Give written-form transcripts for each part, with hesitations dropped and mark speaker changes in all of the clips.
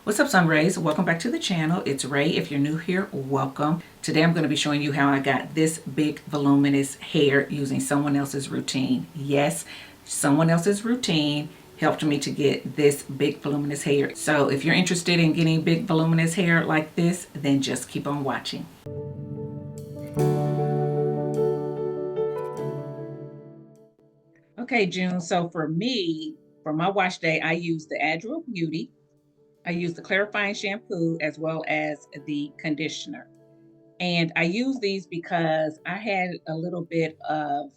Speaker 1: What's up, Sun Rays? Welcome back to the channel. It's Ray. If you're new here, welcome. Today I'm going to be showing you how I got this big voluminous hair using someone else's routine. Yes, someone else's routine helped me to get this big voluminous hair. So if you're interested in getting big voluminous hair like this, then just keep on watching. Okay, June. So for me, for my wash day, I use the Adro Beauty. I use the clarifying shampoo as well as the conditioner. And I use these because I had a little bit of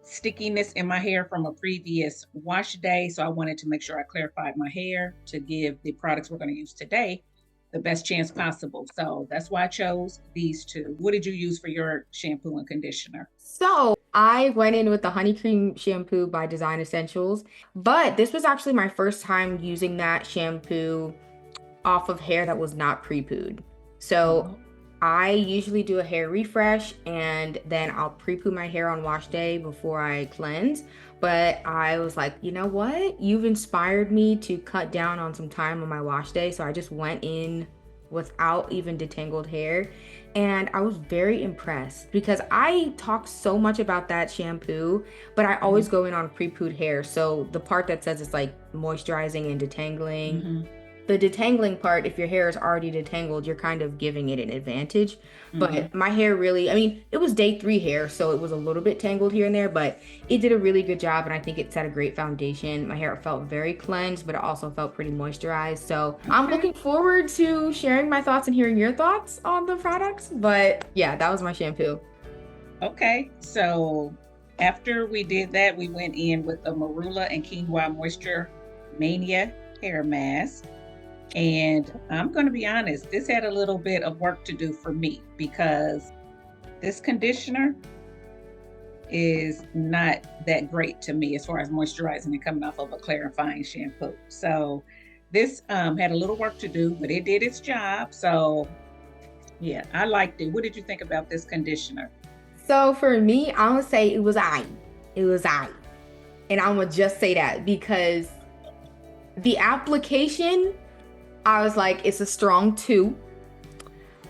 Speaker 1: stickiness in my hair from a previous wash day. So I wanted to make sure I clarified my hair to give the products we're going to use today the best chance possible. So that's why I chose these two. What did you use for your shampoo and conditioner?
Speaker 2: So I went in with the honey cream shampoo by Design Essentials, but this was actually my first time using that shampoo off of hair that was not pre-pooed. So
Speaker 1: Oh,
Speaker 2: I usually do a hair refresh and then I'll pre-poo my hair on wash day before I cleanse. But I was like, you know what? You've inspired me to cut down on some time on my wash day. So I just went in without even detangled hair. And I was very impressed because I talk so much about that shampoo, but I always
Speaker 1: mhm,
Speaker 2: go in on pre-pooed hair. So the part that says it's like moisturizing and detangling,
Speaker 1: mhm,
Speaker 2: the detangling part, if your hair is already detangled, you're kind of giving it an advantage.
Speaker 1: mhm.
Speaker 2: But my hair really, I mean, it was day three hair, so it was a little bit tangled here and there, but it did a really good job. And I think it set a great foundation. My hair felt very cleansed, but it also felt pretty moisturized. So I'm
Speaker 1: Okay.
Speaker 2: looking forward to sharing my thoughts and hearing your thoughts on the products. But yeah, that was my shampoo.
Speaker 1: Okay. So after we did that, we went in with the Marula and Quinoa Moisture Mania hair mask. And I'm going to be honest, this had a little bit of work to do for me because this conditioner is not that great to me as far as moisturizing and coming off of a clarifying shampoo. So this had a little work to do, but it did its job. So yeah, I liked it. What did you think about this conditioner?
Speaker 2: So for me, I'm gonna say it was I. It was I. And I'm gonna just say that because the application, I was like, it's a strong two.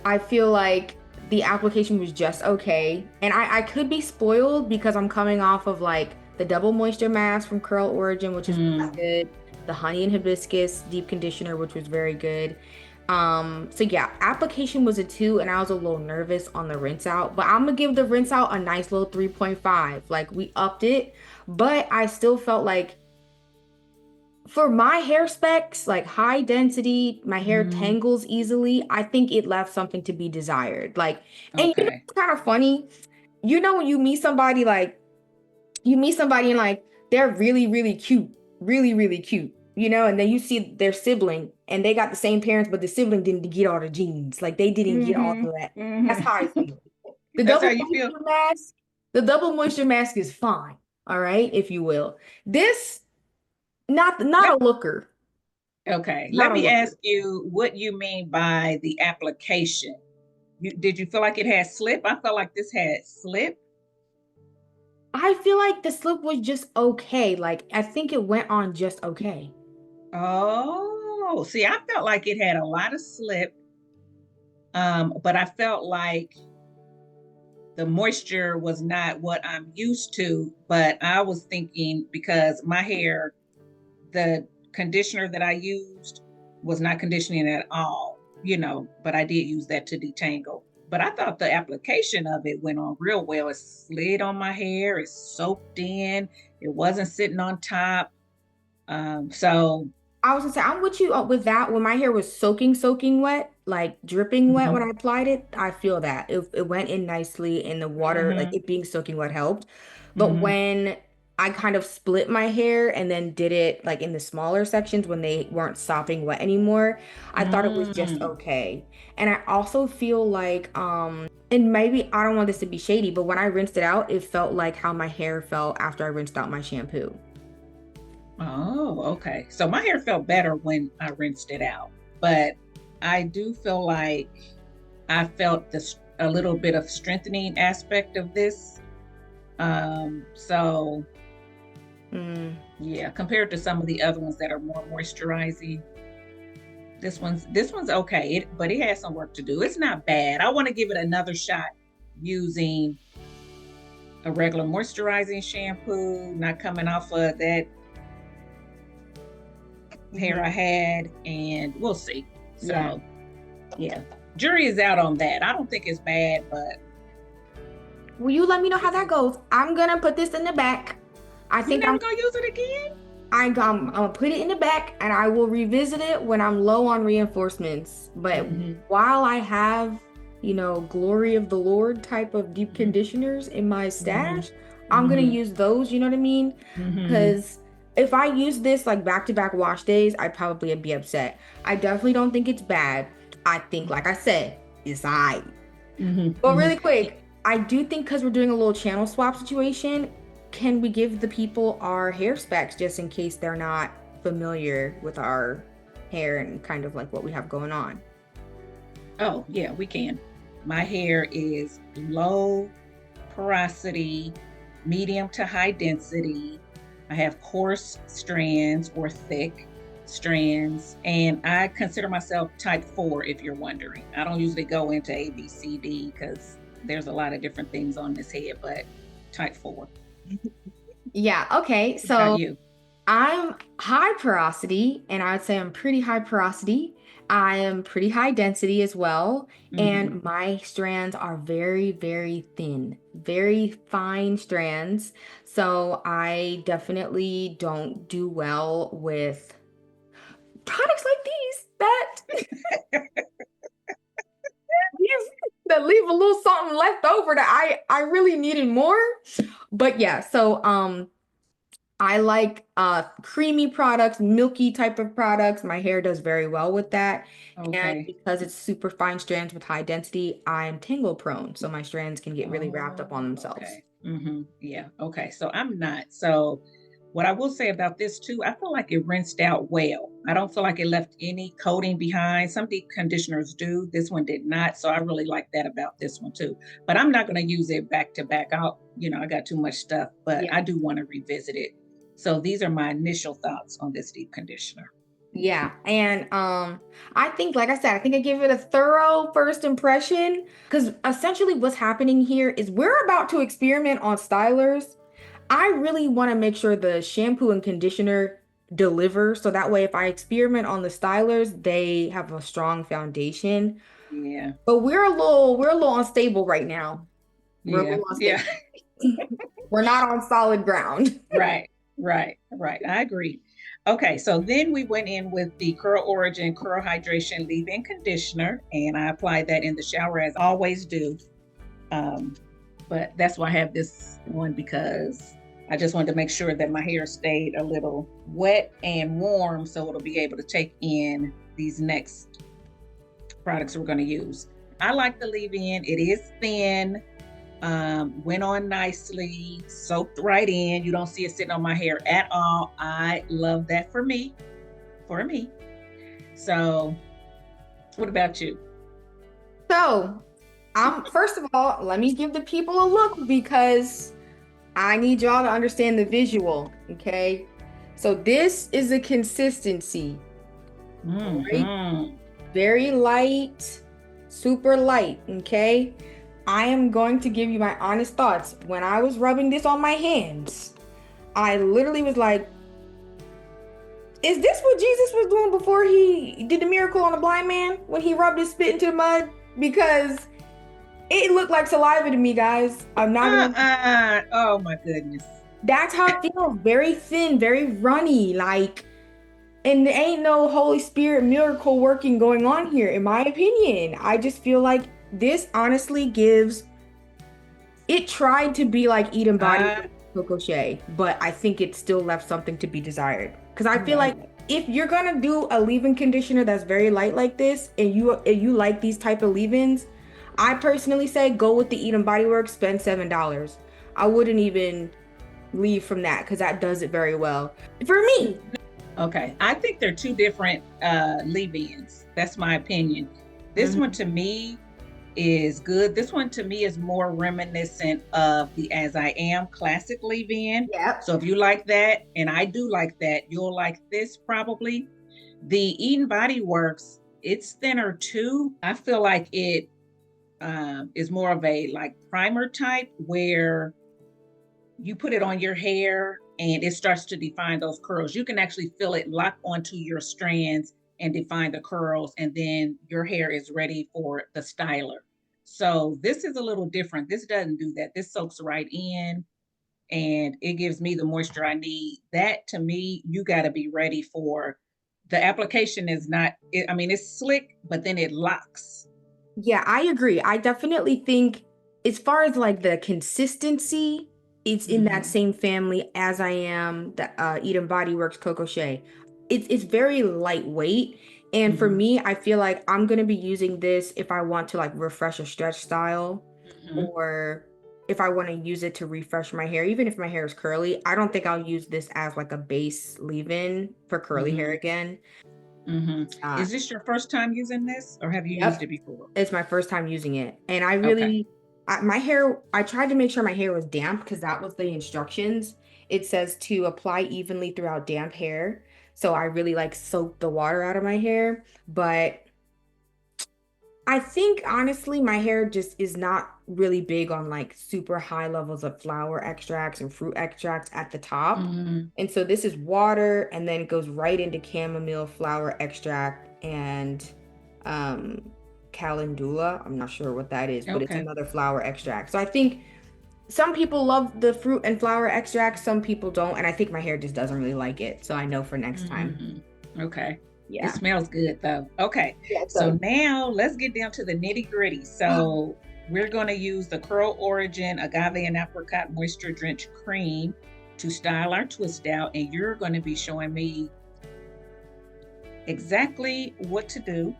Speaker 2: I feel like the application was just okay. And I could be spoiled because I'm coming off of like the double moisture mask from Curl Origin, which is really
Speaker 1: Mm,
Speaker 2: good, the honey and hibiscus deep conditioner, which was very good. So yeah, application was a two, and I was a little nervous on the rinse out, but I'm gonna give the rinse out a nice little 3.5. Like we upped it, but I still felt like for my hair specs, like high density, my hair
Speaker 1: mm,
Speaker 2: tangles easily. I think it left something to be desired. Like, and you know,
Speaker 1: okay.
Speaker 2: it's kind of funny. You know, when you meet somebody, like, you meet somebody and like they're really, really cute, really, really cute, you know, and then you see their sibling and they got the same parents, but the sibling didn't get all the genes. Like, they didn't get all
Speaker 1: Mm-hmm.
Speaker 2: of that. That's how I
Speaker 1: Mm-hmm.
Speaker 2: feel. The
Speaker 1: That's how
Speaker 2: double
Speaker 1: you feel.
Speaker 2: moisture mask, the double moisture mask is fine, all right, if you will. This, not
Speaker 1: Let
Speaker 2: a looker.
Speaker 1: Okay.
Speaker 2: Not
Speaker 1: Let
Speaker 2: a
Speaker 1: me
Speaker 2: looker.
Speaker 1: ask you what you mean by the application. Did you feel like it had slip? I felt like this had slip.
Speaker 2: I feel like the slip was just okay. Like I think it went on just okay.
Speaker 1: Oh, see, I felt like it had a lot of slip, but I felt like the moisture was not what I'm used to. But I was thinking because my hair, the conditioner that I used was not conditioning at all, but I did use that to detangle. But I thought the application of it went on real well. It slid on my hair, it soaked in, it wasn't sitting on top. So
Speaker 2: I was gonna say I'm with you with that. When my hair was soaking wet, like dripping wet when I
Speaker 1: mhm,
Speaker 2: applied it, I feel that it went in nicely in the water. Like
Speaker 1: mhm,
Speaker 2: it being soaking wet helped. But
Speaker 1: mhm,
Speaker 2: when I kind of split my hair and then did it like in the smaller sections when they weren't sopping wet anymore, I thought it was just
Speaker 1: mm.
Speaker 2: okay. And I also feel like and maybe I don't want this to be shady, but when I rinsed it out, it felt like how my hair felt after I rinsed out my shampoo.
Speaker 1: Oh, okay. So my hair felt better when I rinsed it out, but I do feel like I felt a little bit of strengthening aspect of this. So
Speaker 2: Mm.
Speaker 1: yeah, compared to some of the other ones that are more moisturizing. This one's okay, but it has some work to do. It's not bad. I want to give it another shot using a regular moisturizing shampoo, not coming off of that hair I had, and we'll see. So yeah, jury is out on that. I don't think it's bad, but
Speaker 2: Will you let me know how that goes? I'm gonna put this in the back. I think
Speaker 1: you're never gonna use it again.
Speaker 2: I'm gonna put it in the back, and I will revisit it when I'm low on reinforcements. But while I have, glory of the Lord type of deep conditioners in my stash, I'm gonna use those. You know what I mean? Because if I use this like back-to-back wash days, I'd probably be upset. I definitely don't think it's bad. I think, like I said, it's aight. But really quick, I do think because we're doing a little channel swap situation, can we give the people our hair specs just in case they're not familiar with our hair and kind of like what we have going on?
Speaker 1: Oh, yeah, we can. My hair is low porosity, medium to high density. I have coarse strands or thick strands, and I consider myself type 4 if you're wondering. I don't usually go into A, B, C, D because there's a lot of different things on this head, but type 4.
Speaker 2: Yeah, okay. So I'm high porosity, and I would say I'm pretty high porosity. I am pretty high density as well. And my strands are very, very thin, very fine strands. So I definitely don't do well with products like these that leave a little something left over that I really needed more. But yeah, so I like creamy products, milky type of products. My hair does very well with that. And because it's super fine strands with high density, I'm tangle prone. So my strands can get really wrapped up on themselves.
Speaker 1: Yeah. Okay. So I'm not. So what I will say about this too, I feel like it rinsed out well. I don't feel like it left any coating behind. Some deep conditioners do. This one did not. So I really like that about this one too. But I'm not going to use it back to back. I got too much stuff, but I do want to revisit it. So these are my initial thoughts on this deep conditioner.
Speaker 2: Yeah. And I think, like I said, I think I give it a thorough first impression because essentially what's happening here is we're about to experiment on stylers. I really want to make sure the shampoo and conditioner deliver. So that way, if I experiment on the stylers, they have a strong foundation.
Speaker 1: Yeah.
Speaker 2: But we're a little unstable right now. We're a little unstable. We're not on solid ground.
Speaker 1: Right. I agree. Okay, so then we went in with the Curl Origin Curl Hydration Leave-In Conditioner, and I applied that in the shower as I always do. But that's why I have this one because I just wanted to make sure that my hair stayed a little wet and warm so it'll be able to take in these next products we're going to use. I like the leave-in. It is thin. Went on nicely, soaked right in. You don't see it sitting on my hair at all. I love that for me. So what about you?
Speaker 2: So first of all, let me give the people a look because I need y'all to understand the visual. Okay, so this is a consistency. Right? Very light, super light. Okay, I am going to give you my honest thoughts. When I was rubbing this on my hands, I literally was like, is this what Jesus was doing before he did the miracle on the blind man when he rubbed his spit into the mud? Because it looked like saliva to me, guys. I'm not
Speaker 1: oh my goodness.
Speaker 2: That's how it feels. Very thin, very runny, and there ain't no Holy Spirit miracle working going on here, in my opinion. I just feel like this honestly it tried to be like Eden Body Coco Shea, but I think it still left something to be desired. Because I feel like if you're gonna do a leave-in conditioner that's very light like this, and you like these type of leave-ins, I personally say go with the Eden Body Works, spend $7. I wouldn't even leave from that because that does it very well for me.
Speaker 1: Okay, I think they're two different leave-ins. That's my opinion. This one to me is good. This one to me is more reminiscent of the As I Am classic leave-in.
Speaker 2: Yep.
Speaker 1: So if you like that, and I do like that, you'll like this probably. The Eden Body Works, it's thinner too. I feel like it is more of a like primer type where you put it on your hair and it starts to define those curls. You can actually feel it lock onto your strands and define the curls, and then your hair is ready for the styler. So this is a little different. This doesn't do that. This soaks right in and it gives me the moisture I need. That to me, you got to be ready for. The application is not, I mean, it's slick, but then it locks.
Speaker 2: Yeah, I agree. I definitely think as far as like the consistency, it's in that same family as I am the Eden Body Works Coco Shea. It's very lightweight. And for me, I feel like I'm gonna be using this if I want to like refresh a stretch style, or if I want to use it to refresh my hair, even if my hair is curly. I don't think I'll use this as like a base leave-in for curly hair again.
Speaker 1: Is this your first time using this, or have you used it before?
Speaker 2: It's my first time using it. And I really, my hair, I tried to make sure my hair was damp because that was the instructions. It says to apply evenly throughout damp hair. So I really like soaked the water out of my hair. But I think honestly, my hair just is not really big on like super high levels of flower extracts and fruit extracts at the top. And so this is water, and then it goes right into chamomile flower extract and calendula. I'm not sure what that is, but it's another flower extract. So I think some people love the fruit and flower extract, some people don't, and I think my hair just doesn't really like it. So I know for next time.
Speaker 1: Okay.
Speaker 2: Yeah.
Speaker 1: It smells good though. Okay.
Speaker 2: Yeah,
Speaker 1: so now let's get down to the nitty gritty. So we're going to use the Curl Origin Agave and Apricot Moisture Drenched Cream to style our twist out. And you're going to be showing me exactly what to do.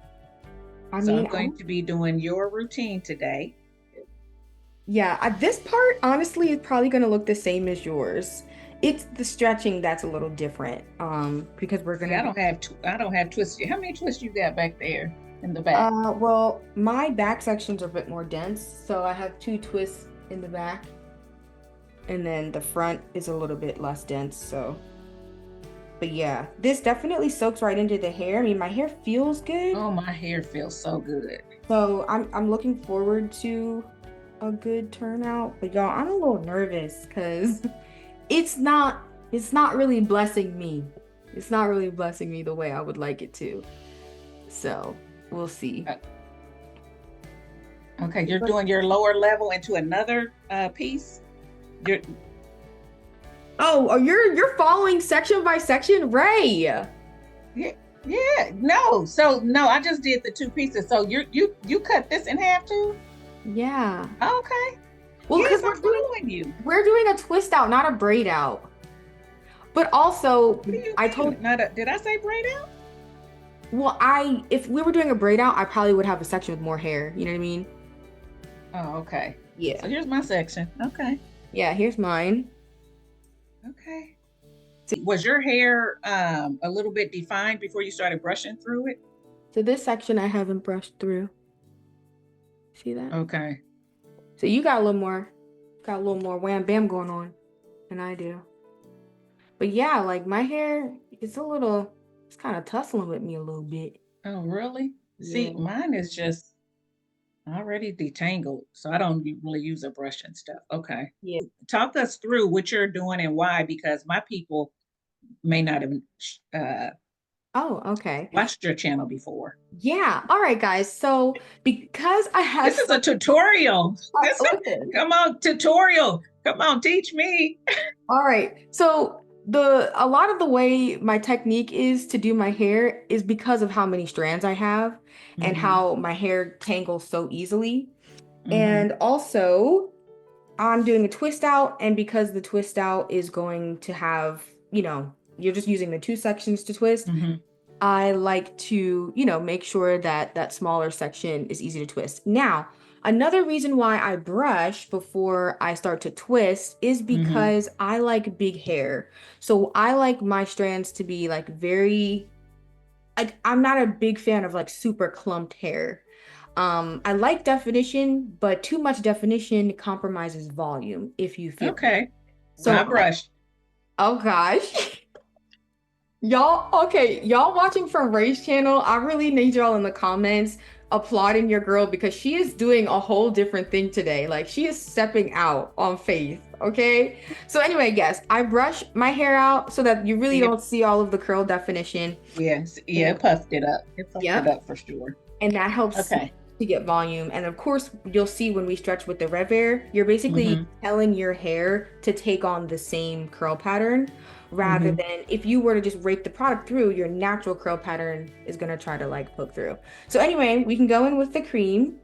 Speaker 1: I'm going to be doing your routine today.
Speaker 2: Yeah, this part honestly is probably going to look the same as yours. It's the stretching that's a little different, because we're gonna.
Speaker 1: I don't have twists. How many twists you got back there in the back?
Speaker 2: Well, my back sections are a bit more dense, so I have 2 twists in the back, and then the front is a little bit less dense. So, but yeah, this definitely soaks right into the hair. I mean, my hair feels good.
Speaker 1: Oh, my hair feels so good.
Speaker 2: So I'm looking forward to a good turnout. But y'all, I'm a little nervous because. It's not really blessing me. It's not really blessing me the way I would like it to. So we'll see.
Speaker 1: Okay, you're doing your lower level into another piece. You're
Speaker 2: following section by section, Rae.
Speaker 1: Yeah. No. So no, I just did the 2 pieces. So you cut this in half too?
Speaker 2: Yeah.
Speaker 1: Okay.
Speaker 2: Well, because we're doing a twist out, not a braid out. But also,
Speaker 1: did I say braid out?
Speaker 2: Well, if we were doing a braid out, I probably would have a section with more hair. You know what I mean?
Speaker 1: Oh, okay.
Speaker 2: Yeah.
Speaker 1: So here's my section. Okay.
Speaker 2: Yeah, here's mine.
Speaker 1: Okay. Was your hair a little bit defined before you started brushing through it?
Speaker 2: So this section I haven't brushed through. See that? Okay. So you got a little more wham bam going on than I do. But yeah, like my hair, it's kind of tussling with me a little bit.
Speaker 1: Oh, really? Yeah. See, mine is just already detangled, so I don't really use a brush and stuff. Okay.
Speaker 2: Yeah.
Speaker 1: Talk us through what you're doing and why, because my people may not have watched your channel before.
Speaker 2: Yeah. All right, guys. So because I have
Speaker 1: this is a tutorial. Come on, tutorial. Come on, teach me.
Speaker 2: All right. So a lot of the way my technique is to do my hair is because of how many strands I have and how my hair tangles so easily. And also I'm doing a twist out, and because the twist out is going to have, you're just using the 2 sections to twist. I like to, make sure that that smaller section is easy to twist. Now, another reason why I brush before I start to twist is because I like big hair. So I like my strands to be like I'm not a big fan of like super clumped hair. I like definition, but too much definition compromises volume if you feel.
Speaker 1: Okay. So I brushed.
Speaker 2: Oh gosh. Y'all watching from Ray's channel, I really need y'all in the comments applauding your girl because she is doing a whole different thing today. Like she is stepping out on faith, okay? So anyway, yes, I brush my hair out so that you really
Speaker 1: Yeah.
Speaker 2: don't see all of the curl definition.
Speaker 1: Yes. Yeah, it puffed it up. It puffed it
Speaker 2: Yep.
Speaker 1: up for sure.
Speaker 2: And that helps
Speaker 1: Okay.
Speaker 2: to get volume. And of course, you'll see when we stretch with the RevAir, you're basically telling your hair to take on the same curl pattern rather than if you were to just rake the product through, your natural curl pattern is going to try to like poke through. So anyway, we can go in with the cream.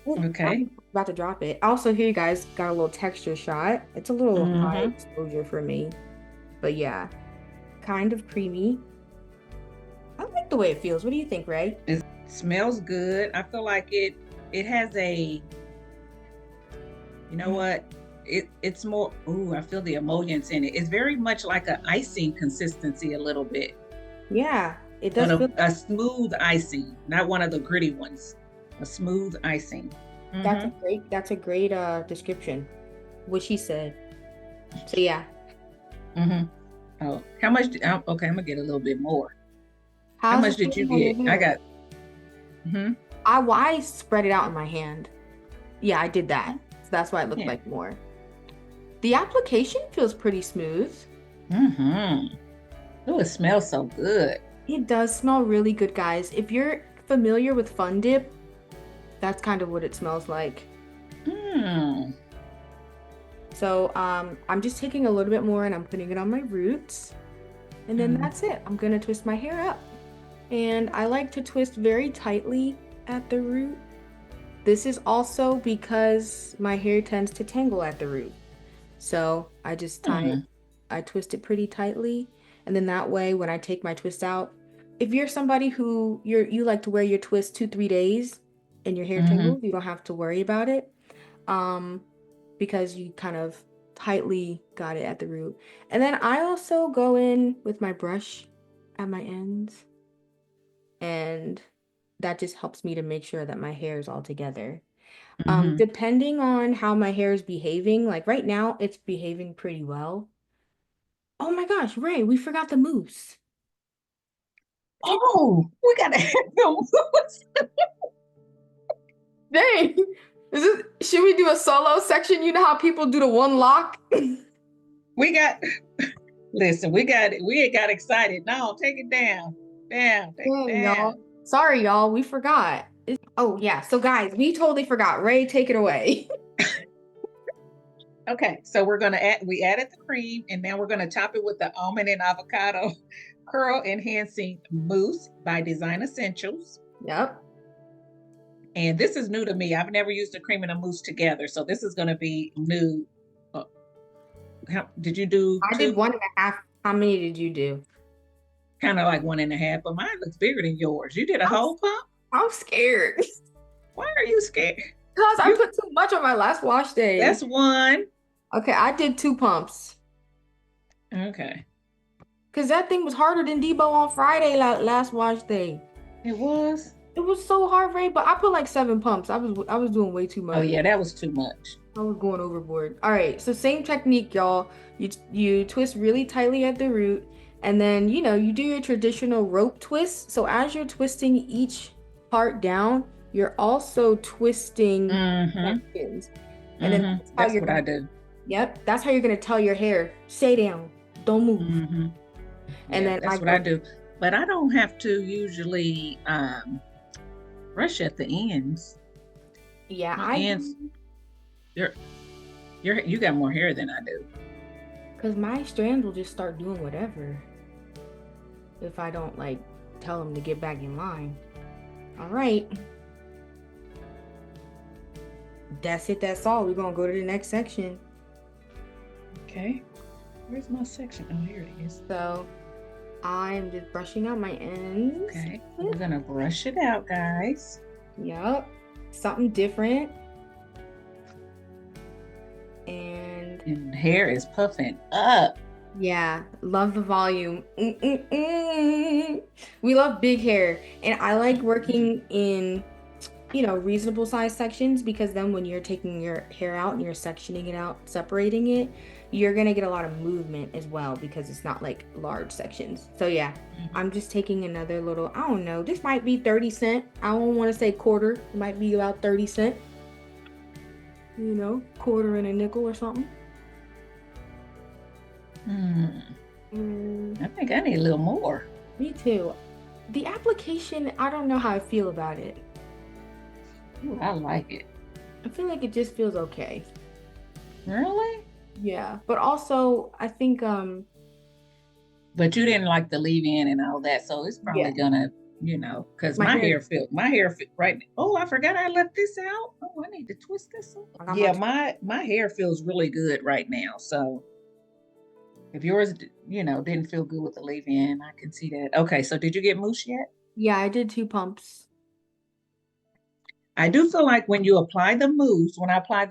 Speaker 2: Ooh,
Speaker 1: Okay.
Speaker 2: I'm about to drop it. Also, here you guys got a little texture shot. It's a little high exposure for me. But yeah, kind of creamy. I like the way it feels. What do you think, Ray?
Speaker 1: It smells good. I feel like it has a, you know what? It's more, ooh, I feel the emollients in it. It's very much like an icing consistency a little bit.
Speaker 2: Yeah, it does feel
Speaker 1: a smooth icing, not one of the gritty ones. A smooth icing.
Speaker 2: That's a great description. What she said. So yeah.
Speaker 1: Oh, how much? Okay, I'm gonna get a little bit more.
Speaker 2: How
Speaker 1: much did you get? I got.
Speaker 2: I spread it out in my hand. Yeah, I did that. So that's why it looked like more. The application feels pretty smooth.
Speaker 1: Oh, it smells so good.
Speaker 2: It does smell really good, guys. If you're familiar with Fun Dip, that's kind of what it smells like. So I'm just taking a little bit more and I'm putting it on my roots. And then that's it. I'm gonna twist my hair up. And I like to twist very tightly at the root. This is also because my hair tends to tangle at the root. So I just I twist it pretty tightly. And then that way, when I take my twist out, if you're somebody who you like to wear your twist 2-3 days and your hair tangles, you don't have to worry about it. Because you kind of tightly got it at the root. And then I also go in with my brush at my ends. And that just helps me to make sure that my hair is all together. Depending on how my hair is behaving, like right now, it's behaving pretty well. Oh my gosh, Ray, we forgot the mousse.
Speaker 1: Oh, we gotta have the mousse.
Speaker 2: Dang. Should we do a solo section? You know how people do the one lock?
Speaker 1: Listen, we got excited. No, take it down. Take it down.
Speaker 2: Y'all. Sorry, y'all. We forgot. Oh, yeah. So, guys, we totally forgot. Ray, take it away.
Speaker 1: Okay, so we added the cream, and now we're gonna top it with the almond and avocado curl enhancing mousse by Design Essentials.
Speaker 2: Yep.
Speaker 1: And this is new to me. I've never used a cream and a mousse together, so this is gonna be new. Did you do?
Speaker 2: I did 1.5. How many did you do?
Speaker 1: Kind of like 1.5, but mine looks bigger than yours. You did a whole pump?
Speaker 2: I'm scared.
Speaker 1: Why are you scared?
Speaker 2: Because I put too much on my last wash day.
Speaker 1: That's one.
Speaker 2: Okay, I did 2 pumps.
Speaker 1: Okay.
Speaker 2: Because that thing was harder than Debo on Friday last wash day.
Speaker 1: It was?
Speaker 2: It was so hard, Ray, but I put like 7 pumps. I was doing way too much.
Speaker 1: Oh yeah, that was too much.
Speaker 2: I was going overboard. All right, so same technique, y'all. You twist really tightly at the root, and then you do your traditional rope twist. So as you're twisting each part down, you're also twisting sections. And then
Speaker 1: that's what I do.
Speaker 2: Yep, that's how you're gonna tell your hair, stay down, don't move. And then
Speaker 1: that's what I do. But I don't have to usually brush at the ends.
Speaker 2: Yeah,
Speaker 1: ends. You got more hair than I do.
Speaker 2: Because my strands will just start doing whatever if I don't tell them to get back in line. All right. That's it. That's all. We're gonna go to the next section.
Speaker 1: Okay. Where's my section? Oh, here it is.
Speaker 2: So I'm just brushing out my ends.
Speaker 1: Okay. We're gonna brush it out, guys.
Speaker 2: Yep. Something different. And
Speaker 1: hair is puffing up.
Speaker 2: Yeah, love the volume. We love big hair, and I like working in reasonable size sections, because then when you're taking your hair out and you're sectioning it out, separating it, you're gonna get a lot of movement as well because it's not like large sections. So yeah, I'm just taking another little, I don't know, this might be 30 cent. I don't want to say quarter. It might be about 30 cent. You know, quarter and a nickel or something.
Speaker 1: I think I need a little more.
Speaker 2: Me too. The application, I don't know how I feel about it.
Speaker 1: Ooh, I like it.
Speaker 2: I feel like it just feels okay.
Speaker 1: Really?
Speaker 2: Yeah, but also I think
Speaker 1: But you didn't like the leave-in and all that, so it's probably gonna, because my hair feel right. Oh, I forgot I left this out. Oh, I need to twist this up. Yeah, my hair feels really good right now. So if yours, didn't feel good with the leave-in, I can see that. Okay, so did you get mousse yet?
Speaker 2: Yeah, I did 2 pumps.
Speaker 1: I do feel like when I apply the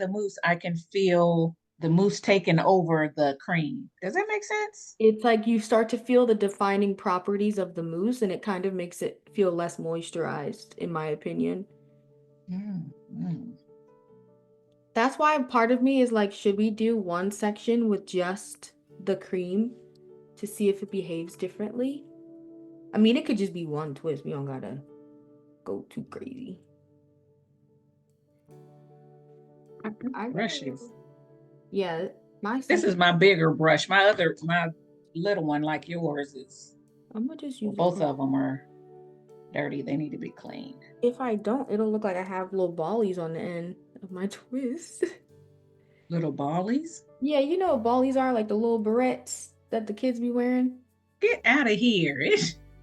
Speaker 1: mousse, I can feel the mousse taking over the cream. Does that make sense?
Speaker 2: It's like you start to feel the defining properties of the mousse, and it kind of makes it feel less moisturized, in my opinion. That's why part of me is like, should we do one section with just the cream to see if it behaves differently? I mean, it could just be one twist. We don't gotta go too crazy. I
Speaker 1: brushes.
Speaker 2: Yeah,
Speaker 1: this is my bigger brush. My little one, like yours, is. I'm gonna just use both of them are dirty. They need to be cleaned.
Speaker 2: If I don't, it'll look like I have little ballies on the end of my twist.
Speaker 1: Little ballies?
Speaker 2: Yeah, you know what ballies are, like the little barrettes that the kids be wearing.
Speaker 1: Get out of here.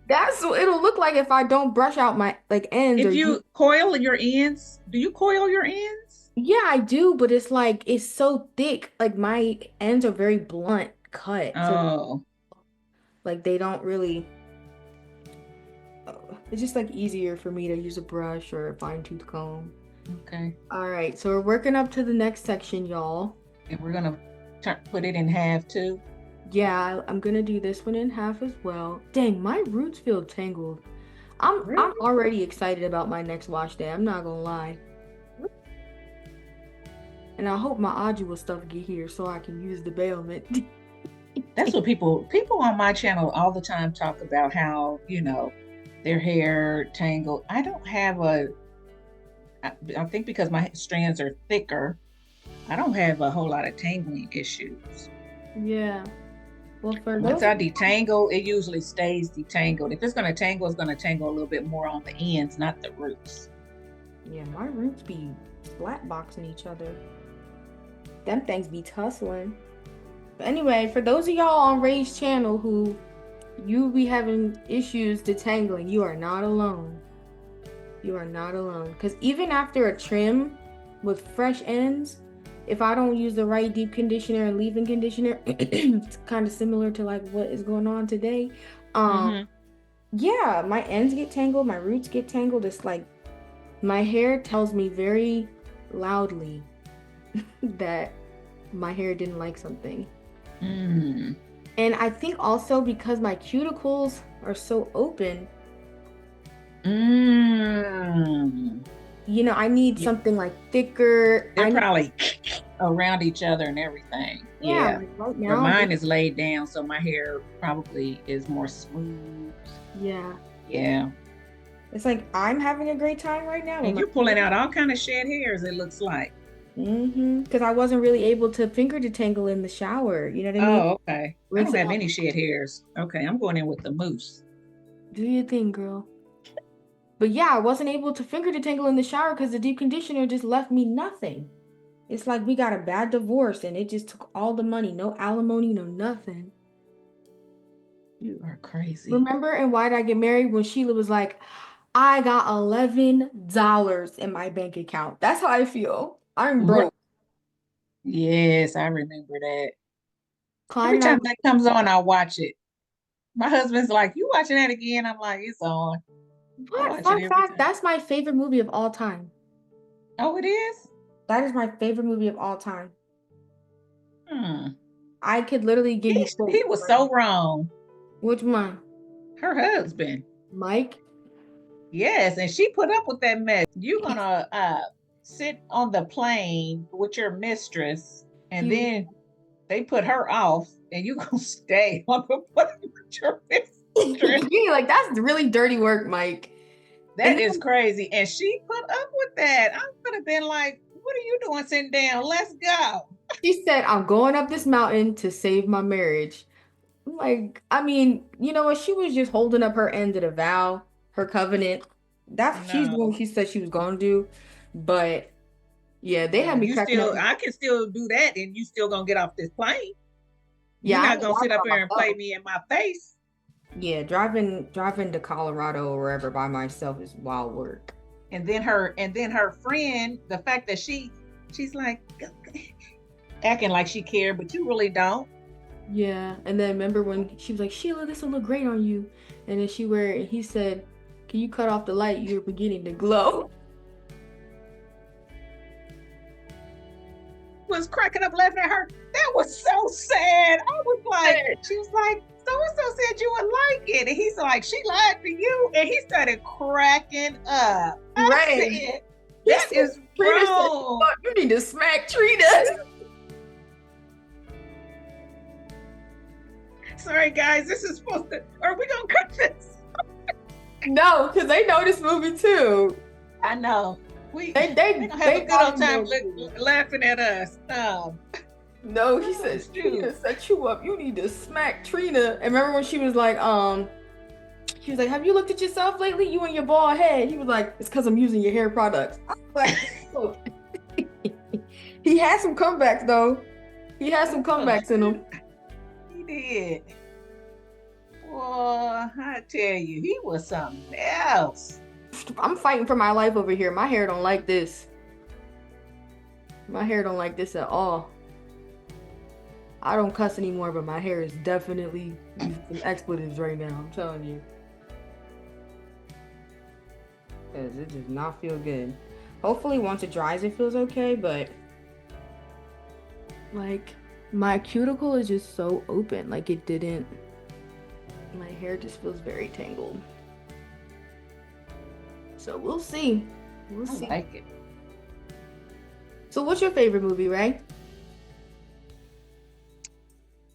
Speaker 2: That's what it'll look like if I don't brush out my ends.
Speaker 1: If you coil your ends, do you coil your ends?
Speaker 2: Yeah, I do, but it's like it's so thick. Like my ends are very blunt cut.
Speaker 1: Oh.
Speaker 2: So, like they don't really. It's just like easier for me to use a brush or a fine-tooth comb.
Speaker 1: Okay.
Speaker 2: All right, so we're working up to the next section, y'all.
Speaker 1: And we're gonna put it in half too.
Speaker 2: Yeah, I'm gonna do this one in half as well. Dang, my roots feel tangled. I'm already excited about my next wash day. I'm not gonna lie. And I hope my Ajua stuff get here so I can use the bailment.
Speaker 1: That's what people on my channel all the time talk about, how, their hair tangled. I don't have I think because my strands are thicker, I don't have a whole lot of tangling issues.
Speaker 2: Yeah. Well,
Speaker 1: once I detangle, it usually stays detangled. If it's going to tangle, it's going to tangle a little bit more on the ends, not the roots.
Speaker 2: Yeah, my roots be flat boxing each other. Them things be tussling. But anyway, for those of y'all on Ray's channel who you be having issues detangling, you are not alone. You are not alone. Because even after a trim with fresh ends, if I don't use the right deep conditioner and leave-in conditioner, it's kind of similar to like what is going on today. Yeah, my ends get tangled, my roots get tangled. It's like my hair tells me very loudly that my hair didn't like something. And I think also because my cuticles are so open, I need something like thicker.
Speaker 1: They're probably around each other and everything. Yeah. Right now, but mine is laid down, so my hair probably is more smooth.
Speaker 2: Yeah.
Speaker 1: Yeah.
Speaker 2: It's like I'm having a great time right now.
Speaker 1: And you're pulling out all kind of shed hairs, it looks like.
Speaker 2: Because I wasn't really able to finger detangle in the shower. You know what I mean?
Speaker 1: Oh, okay. I don't have any shed hairs. Okay, I'm going in with the mousse.
Speaker 2: Do your thing, girl. But yeah, I wasn't able to finger detangle in the shower because the deep conditioner just left me nothing. It's like we got a bad divorce and it just took all the money. No alimony, no nothing.
Speaker 1: You are crazy.
Speaker 2: Remember in Why Did I Get Married when Sheila was like, I got $11 in my bank account. That's how I feel. I'm broke.
Speaker 1: Yes, I remember that. Every time that comes on, I watch it. My husband's like, you watching that again? I'm like, it's on.
Speaker 2: What? Fun fact, that's my favorite movie of all time.
Speaker 1: Oh, it is?
Speaker 2: That is my favorite movie of all time. I could literally give you...
Speaker 1: He was so wrong.
Speaker 2: Which one?
Speaker 1: Her husband.
Speaker 2: Mike?
Speaker 1: Yes, and she put up with that mess. You're gonna sit on the plane with your mistress, and then they put her off, and you gonna stay on the your
Speaker 2: Yeah, like that's really dirty work, Mike.
Speaker 1: That is crazy. And she put up with that. I would have been like, what are you doing sitting down? Let's go.
Speaker 2: She said, I'm going up this mountain to save my marriage. I'm like, I mean, you know what? She was just holding up her end of the vow, her covenant. That's what she's doing.
Speaker 1: No.
Speaker 2: She said she was going to do. But yeah, they had
Speaker 1: Well,
Speaker 2: me
Speaker 1: you
Speaker 2: cracking up.
Speaker 1: still, I can still do that, and you still gonna get off this plane.
Speaker 2: Yeah,
Speaker 1: You're
Speaker 2: I
Speaker 1: not
Speaker 2: ain't
Speaker 1: gonna sit
Speaker 2: driving
Speaker 1: up
Speaker 2: by
Speaker 1: here and play
Speaker 2: myself.
Speaker 1: me in my face.
Speaker 2: Yeah, driving to Colorado or wherever by myself is wild work.
Speaker 1: And then her friend, the fact that she's like acting like she cared, but you really don't.
Speaker 2: Yeah, and then remember when she was like, Sheila, this will look great on you. And then he said, can you cut off the light? You're beginning to glow.
Speaker 1: Was cracking up laughing at her. That was so sad. I was like, she was like, so-and-so said you would like it. And he's like, she lied to you. And he started cracking up.
Speaker 2: Right.
Speaker 1: That is wrong.
Speaker 2: You need to smack Trina.
Speaker 1: Sorry, guys. This is supposed to, are we going to cut this?
Speaker 2: No, because they know this movie too.
Speaker 1: I know.
Speaker 2: They
Speaker 1: have a good old time laughing at us.
Speaker 2: No, he said, Trina set you up. You need to smack Trina. And remember when she was like, she was like, have you looked at yourself lately? You and your bald head. He was like, it's because I'm using your hair products. Oh. He had some comebacks though. He had some comebacks in him.
Speaker 1: He did. Boy, I tell you, he was something else.
Speaker 2: I'm fighting for my life over here. My hair don't like this. My hair don't like this at all. I don't cuss anymore, but my hair is definitely using some expletives right now. I'm telling you. Because it does not feel good. Hopefully once it dries it feels okay, but like my cuticle is just so open. Like it didn't. My hair just feels very tangled. So we'll see. We'll see.
Speaker 1: I like it.
Speaker 2: So what's your favorite movie, Ray?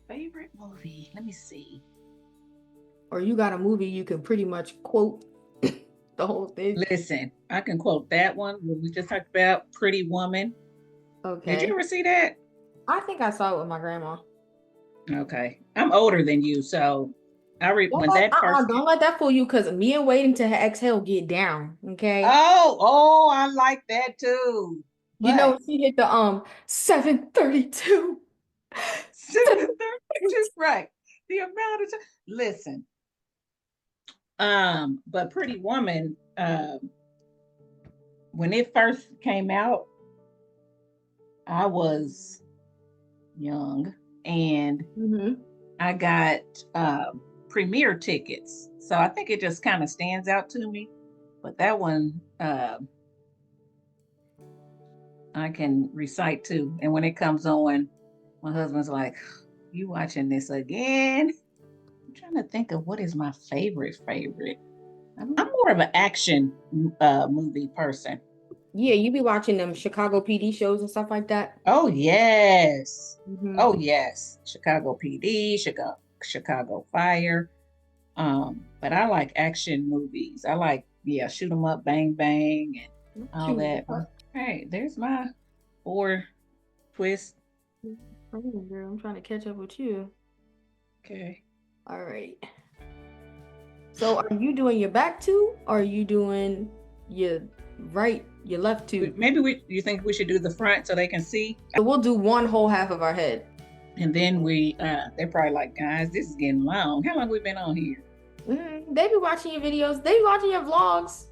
Speaker 1: Favorite movie? Let me see.
Speaker 2: Or you got a movie you can pretty much quote the whole thing?
Speaker 1: Listen, I can quote that one when we just talked about Pretty Woman.
Speaker 2: Okay.
Speaker 1: Did you ever see that?
Speaker 2: I think I saw it with my grandma.
Speaker 1: Okay. I'm older than you, so when that first
Speaker 2: don't let that fool you, because me and waiting to exhale get down. Okay.
Speaker 1: Oh, I like that too.
Speaker 2: You know, she hit the 7:32.
Speaker 1: 7:32, right? The amount of time. Listen. But Pretty Woman, when it first came out, I was young, and I got premiere tickets, so I think it just kind of stands out to me. But that one I can recite too, and when it comes on, my husband's like, you watching this again? I'm trying to think of what is my favorite. I'm more of an action movie person.
Speaker 2: Yeah, you be watching them Chicago PD shows and stuff like that.
Speaker 1: Oh yes. Oh yes, Chicago PD, Chicago Fire. But I like action movies. I like shoot 'em up, bang bang, and all that. Hey, there's my 4 twist.
Speaker 2: Girl, I'm trying to catch up with you.
Speaker 1: Okay.
Speaker 2: All right. So are you doing your back two, or are you doing your left two?
Speaker 1: Maybe you think we should do the front so they can see?
Speaker 2: So we'll do one whole half of our head.
Speaker 1: And then they're probably like, guys, this is getting long. How long we been on here?
Speaker 2: They be watching your videos. They be watching your vlogs.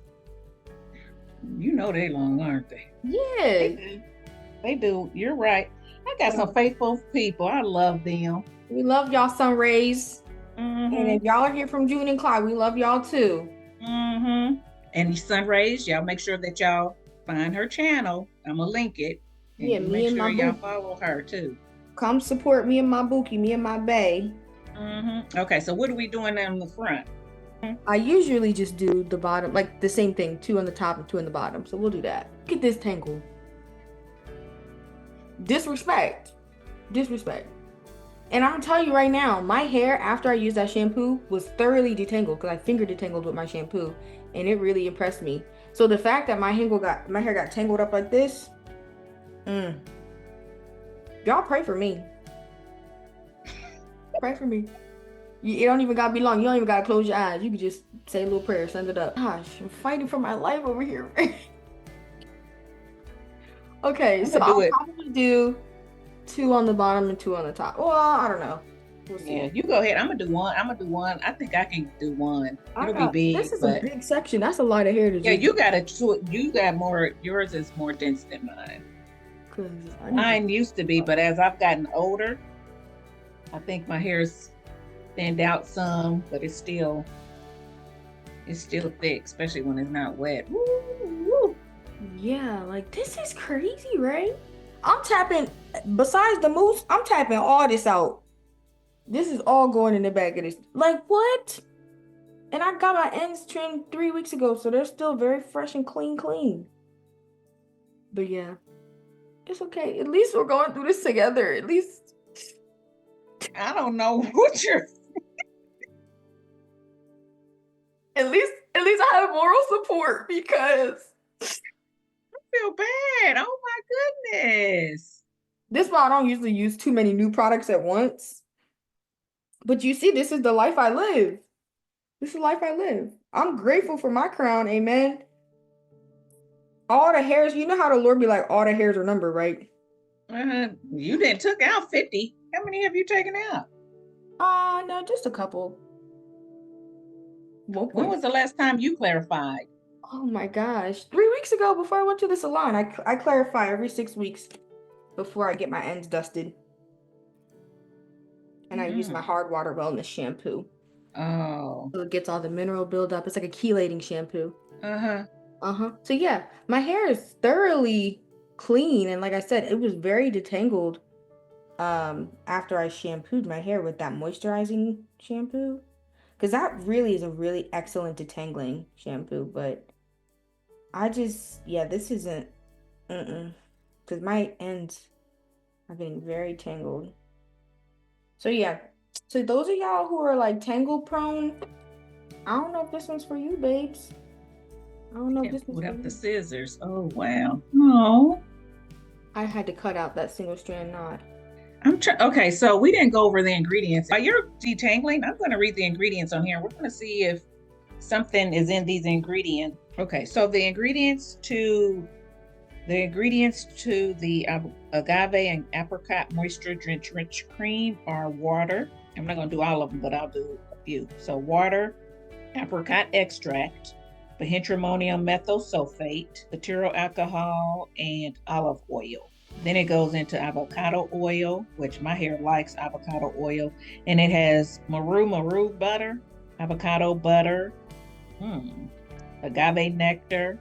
Speaker 1: You know they long, aren't they?
Speaker 2: Yeah.
Speaker 1: They do. You're right. I got some faithful people. I love them.
Speaker 2: We love y'all, Sun Raes. And if y'all are here from June and Clyde, we love y'all too.
Speaker 1: And Sun Raes, y'all make sure that y'all find her channel. I'm gonna link it. And
Speaker 2: me and
Speaker 1: make sure y'all
Speaker 2: my
Speaker 1: follow her too.
Speaker 2: Come support me and my bookie, me and my bae.
Speaker 1: Okay, so what are we doing on the front?
Speaker 2: I usually just do the bottom, like the same thing, 2 on the top and 2 on the bottom. So we'll do that. Look at this tangle. Disrespect. And I'm gonna tell you right now, my hair after I used that shampoo was thoroughly detangled because I finger detangled with my shampoo, and it really impressed me. So the fact that my hair got tangled up like this, mm, y'all pray for me. Pray for me. It don't even gotta be long. You don't even gotta close your eyes. You can just say a little prayer, send it up. Gosh, I'm fighting for my life over here. Okay,
Speaker 1: I'm
Speaker 2: so
Speaker 1: gonna do
Speaker 2: I'll
Speaker 1: it.
Speaker 2: probably do 2 on the bottom and 2 on the top. Well, I don't know. We'll
Speaker 1: Yeah,
Speaker 2: see.
Speaker 1: you go ahead. I'm gonna do one. I'm gonna do one. I think I can do one. It'll be
Speaker 2: This
Speaker 1: big,
Speaker 2: is a
Speaker 1: but
Speaker 2: big section. That's a lot of hair to
Speaker 1: yeah,
Speaker 2: just do.
Speaker 1: you got more. Yours is more dense than mine.
Speaker 2: Cause I need to.
Speaker 1: Mine used to be, but as I've gotten older, I think my hair's thinned out some, but it's still thick, especially when it's not wet. Woo, woo.
Speaker 2: Yeah, like this is crazy, right? I'm tapping. Besides the mousse, I'm tapping all this out. This is all going in the bag of this. Like what? And I got my ends trimmed 3 weeks ago, so they're still very fresh and clean. But yeah, it's okay. At least we're going through this together.
Speaker 1: I don't know what you're.
Speaker 2: At least I have moral support because
Speaker 1: Feel bad. Oh my goodness.
Speaker 2: this is why I don't usually use too many new products at once. But you see, this is the life I live. This is the life I live. I'm grateful for my crown, amen. All the hairs, you know how the Lord be like, all the hairs are numbered, right?
Speaker 1: You didn't took out 50. How many have you taken out?
Speaker 2: No, just a couple.
Speaker 1: When
Speaker 2: 1
Speaker 1: was the last time you clarified?
Speaker 2: Oh my gosh. 3 weeks ago before I went to the salon, I clarify every 6 weeks before I get my ends dusted. And I use my hard water wellness shampoo.
Speaker 1: Oh.
Speaker 2: So it gets all the mineral buildup. It's like a chelating shampoo.
Speaker 1: Uh-huh.
Speaker 2: So yeah, my hair is thoroughly clean. And like I said, it was very detangled after I shampooed my hair with that moisturizing shampoo. Because that really is a really excellent detangling shampoo. But yeah, this isn't, because my ends are getting very tangled. So yeah, so those of y'all who are like tangle prone, I don't know if this one's for you, babes. I don't know if this one's
Speaker 1: Put
Speaker 2: for
Speaker 1: up the
Speaker 2: you.
Speaker 1: scissors. Oh wow. Oh.
Speaker 2: I had to cut out that single strand knot.
Speaker 1: Okay, so we didn't go over the ingredients. While you're detangling, I'm going to read the ingredients on here. We're going to see if something is in these ingredients. Okay, so the ingredients to the agave and apricot moisture drenched cream are water. I'm not going to do all of them, but I'll do a few. So water, apricot extract, bihydramonium methyl sulfate, butyryl alcohol, and olive oil. Then it goes into avocado oil, which my hair likes avocado oil, and it has maru butter, avocado butter, agave nectar.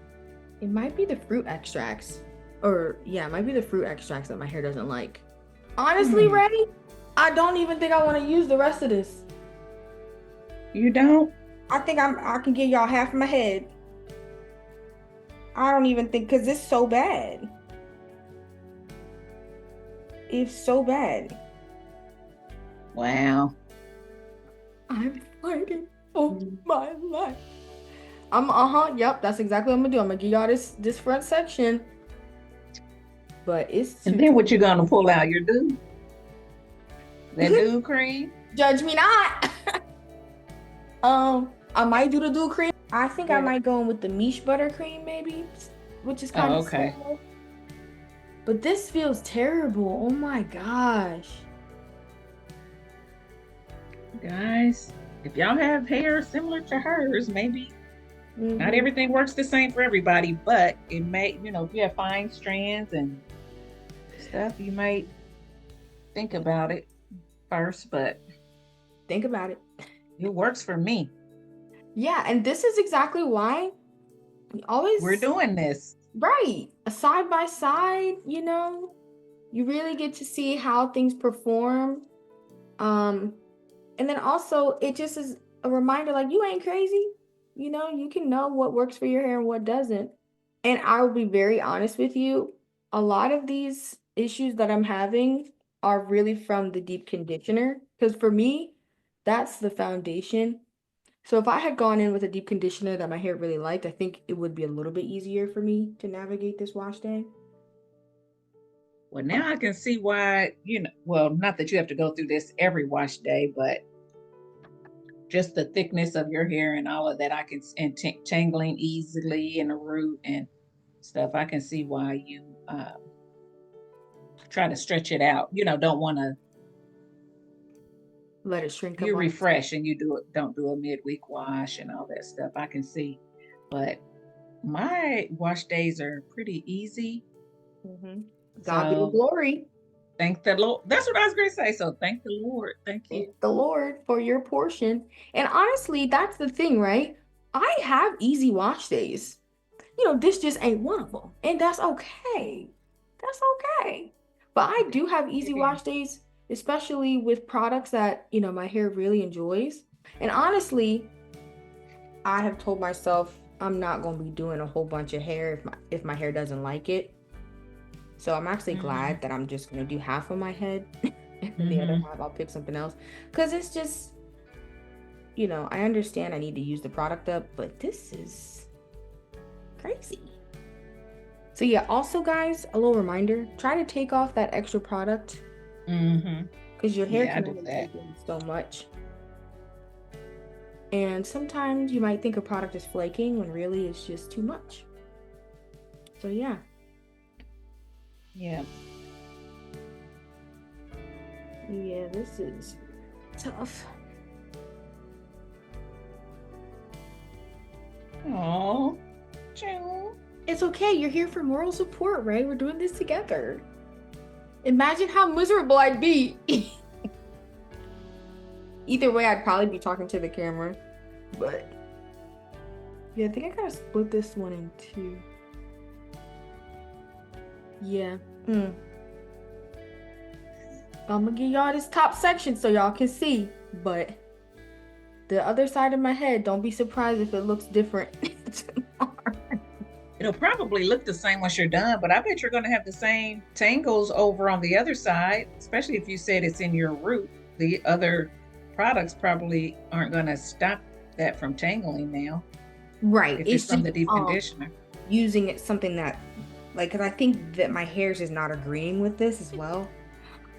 Speaker 2: It might be the fruit extracts. Or yeah, it might be the fruit extracts that my hair doesn't like. Honestly, Ray, I don't even think I want to use the rest of this.
Speaker 1: You don't?
Speaker 2: I think I can give y'all half my head. I don't even think, because it's so bad. It's so bad.
Speaker 1: Wow.
Speaker 2: I'm fighting for my life. Yep, that's exactly what I'm gonna do. I'm gonna give y'all this front section. But it's
Speaker 1: And then what you gonna pull out? Your dude? That dude cream?
Speaker 2: Judge me not. I might do the dude cream. I think I might go in with the Miche buttercream maybe, which is kind of
Speaker 1: okay.
Speaker 2: similar. But this feels terrible. Oh my gosh.
Speaker 1: Guys, if y'all have hair similar to hers, maybe not everything works the same for everybody, but it may, if you have fine strands and stuff, you might think about it first, but
Speaker 2: think about it.
Speaker 1: It works for me.
Speaker 2: Yeah, and this is exactly why we're
Speaker 1: doing this.
Speaker 2: Right. A side by side, you really get to see how things perform. And then also it just is a reminder, like, you ain't crazy. You can know what works for your hair and what doesn't. And I will be very honest with you. A lot of these issues that I'm having are really from the deep conditioner. Because for me, that's the foundation. So if I had gone in with a deep conditioner that my hair really liked, I think it would be a little bit easier for me to navigate this wash day.
Speaker 1: Well, now I can see why, well, not that you have to go through this every wash day, but just the thickness of your hair and all of that, and tangling easily in the root and stuff. I can see why you try to stretch it out. Don't want to.
Speaker 2: Let it shrink up
Speaker 1: You
Speaker 2: on itself.
Speaker 1: refresh and don't do a midweek wash and all that stuff. I can see, but my wash days are pretty easy.
Speaker 2: God be the
Speaker 1: So
Speaker 2: glory.
Speaker 1: thank the Lord. That's what I was going to say. So thank the Lord. Thank you.
Speaker 2: Thank the Lord for your portion. And honestly, that's the thing, right? I have easy wash days. This just ain't one of them. And that's okay. That's okay. But I do have easy wash days, especially with products that, my hair really enjoys. And honestly, I have told myself I'm not going to be doing a whole bunch of hair if my hair doesn't like it. So I'm actually glad that I'm just going to do half of my head. And the other half, I'll pick something else. Because it's just, I understand I need to use the product up, but this is crazy. So yeah, also guys, a little reminder, try to take off that extra product. Because your hair can only take in so much. And sometimes you might think a product is flaking when really it's just too much. So yeah.
Speaker 1: Yeah.
Speaker 2: Yeah, this is tough.
Speaker 1: Oh, June.
Speaker 2: It's okay. You're here for moral support, Ray. We're doing this together. Imagine how miserable I'd be. Either way, I'd probably be talking to the camera. But yeah, I think I gotta split this one in two. Yeah. I'm gonna give y'all this top section so y'all can see. But the other side of my head, don't be surprised if it looks different tomorrow.
Speaker 1: It'll probably look the same once you're done, but I bet you're going to have the same tangles over on the other side, especially if you said it's in your root. The other products probably aren't going to stop that from tangling now.
Speaker 2: Right.
Speaker 1: If it's from the deep conditioner.
Speaker 2: Using it something that, because I think that my hairs is not agreeing with this as well.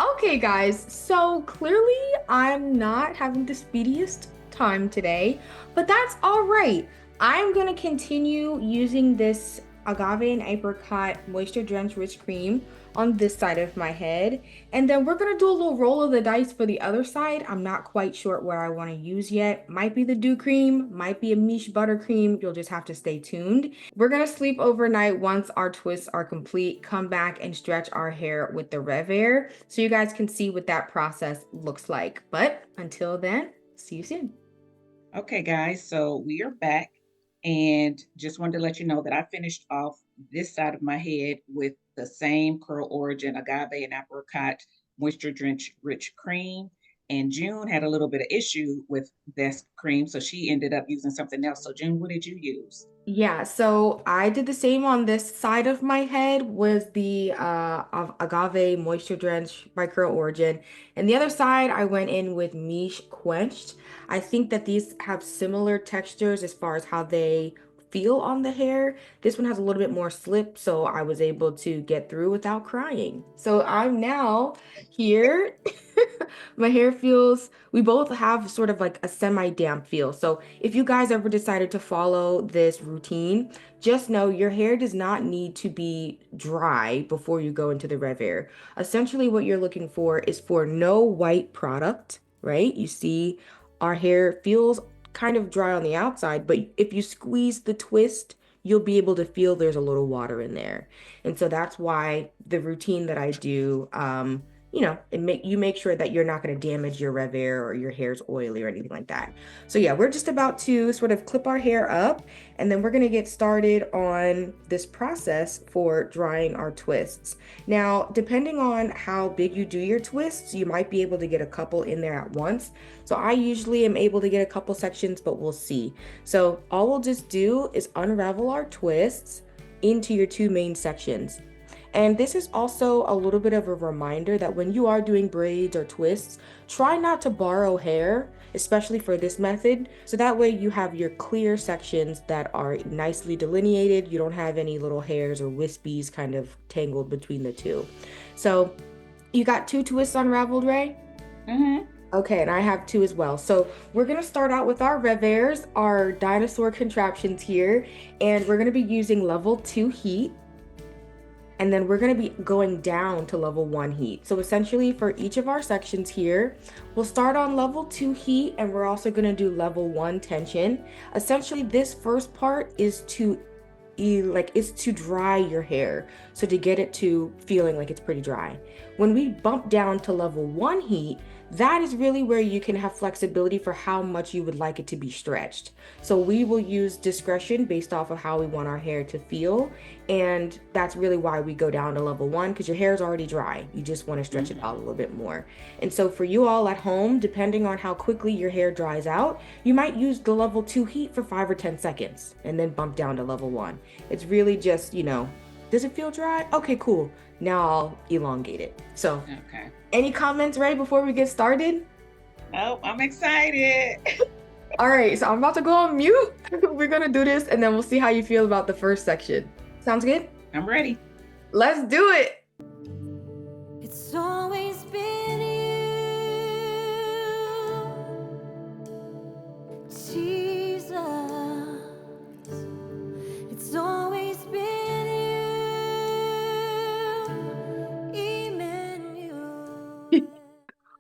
Speaker 2: Okay, guys, so clearly I'm not having the speediest time today, but that's all right. I'm going to continue using this agave and apricot moisture drenched rich cream on this side of my head, and then we're going to do a little roll of the dice for the other side. I'm not quite sure what I want to use yet. Might be the dew cream, might be a miche buttercream. You'll just have to stay tuned. We're going to sleep overnight once our twists are complete, come back and stretch our hair with the RevAir so you guys can see what that process looks like. But until then, see you soon.
Speaker 1: Okay, guys, so we are back. And just wanted to let you know that I finished off this side of my head with the same Curl Origin agave and apricot moisture drenched rich cream. And June had a little bit of issue with this cream, so she ended up using something else. So June, what did you use?
Speaker 2: Yeah, so I did the same on this side of my head with the of agave moisture drench by Curl Origin. And the other side, I went in with miche quenched. I think that these have similar textures as far as how they feel on the hair. This one has a little bit more slip, so I was able to get through without crying. So I'm now here. My hair feels, we both have sort of like a semi-damp feel. So if you guys ever decided to follow this routine, just know your hair does not need to be dry before you go into the RevAir. Essentially what you're looking for is for no white product, right? You see our hair feels kind of dry on the outside, but if you squeeze the twist, you'll be able to feel there's a little water in there. And so that's why the routine that I do, you make sure that you're not going to damage your RevAir or your hair's oily or anything like that. So yeah, we're just about to sort of clip our hair up, and then we're going to get started on this process for drying our twists. Now, depending on how big you do your twists, you might be able to get a couple in there at once. So I usually am able to get a couple sections, but we'll see. So all we'll just do is unravel our twists into your two main sections. And this is also a little bit of a reminder that when you are doing braids or twists, try not to borrow hair, especially for this method. So that way you have your clear sections that are nicely delineated. You don't have any little hairs or wispies kind of tangled between the two. So you got 2 twists unraveled, Rae?
Speaker 1: Mm-hmm.
Speaker 2: Okay, and I have 2 as well. So we're gonna start out with our RevAirs, our dinosaur contraptions here, and we're gonna be using level 2 heat. And then we're going to be going down to level 1 heat. So essentially for each of our sections here, we'll start on level 2 heat, and we're also going to do level 1 tension. Essentially this first part is to dry your hair. So to get it to feeling like it's pretty dry. When we bump down to level 1 heat, that is really where you can have flexibility for how much you would like it to be stretched. So we will use discretion based off of how we want our hair to feel. And that's really why we go down to level 1, because your hair is already dry. You just want to stretch it out a little bit more. And so for you all at home, depending on how quickly your hair dries out, you might use the level 2 heat for 5 or 10 seconds and then bump down to level 1. It's really just, does it feel dry? Okay, cool. Now I'll elongate it. So,
Speaker 1: okay.
Speaker 2: Any comments, Rae, before we get started?
Speaker 1: Oh, I'm excited.
Speaker 2: All right, so I'm about to go on mute. We're gonna do this, and then we'll see how you feel about the first section. Sounds good?
Speaker 1: I'm ready.
Speaker 2: Let's do it.
Speaker 3: It's always been you, Jesus. It's always been you, Emmanuel.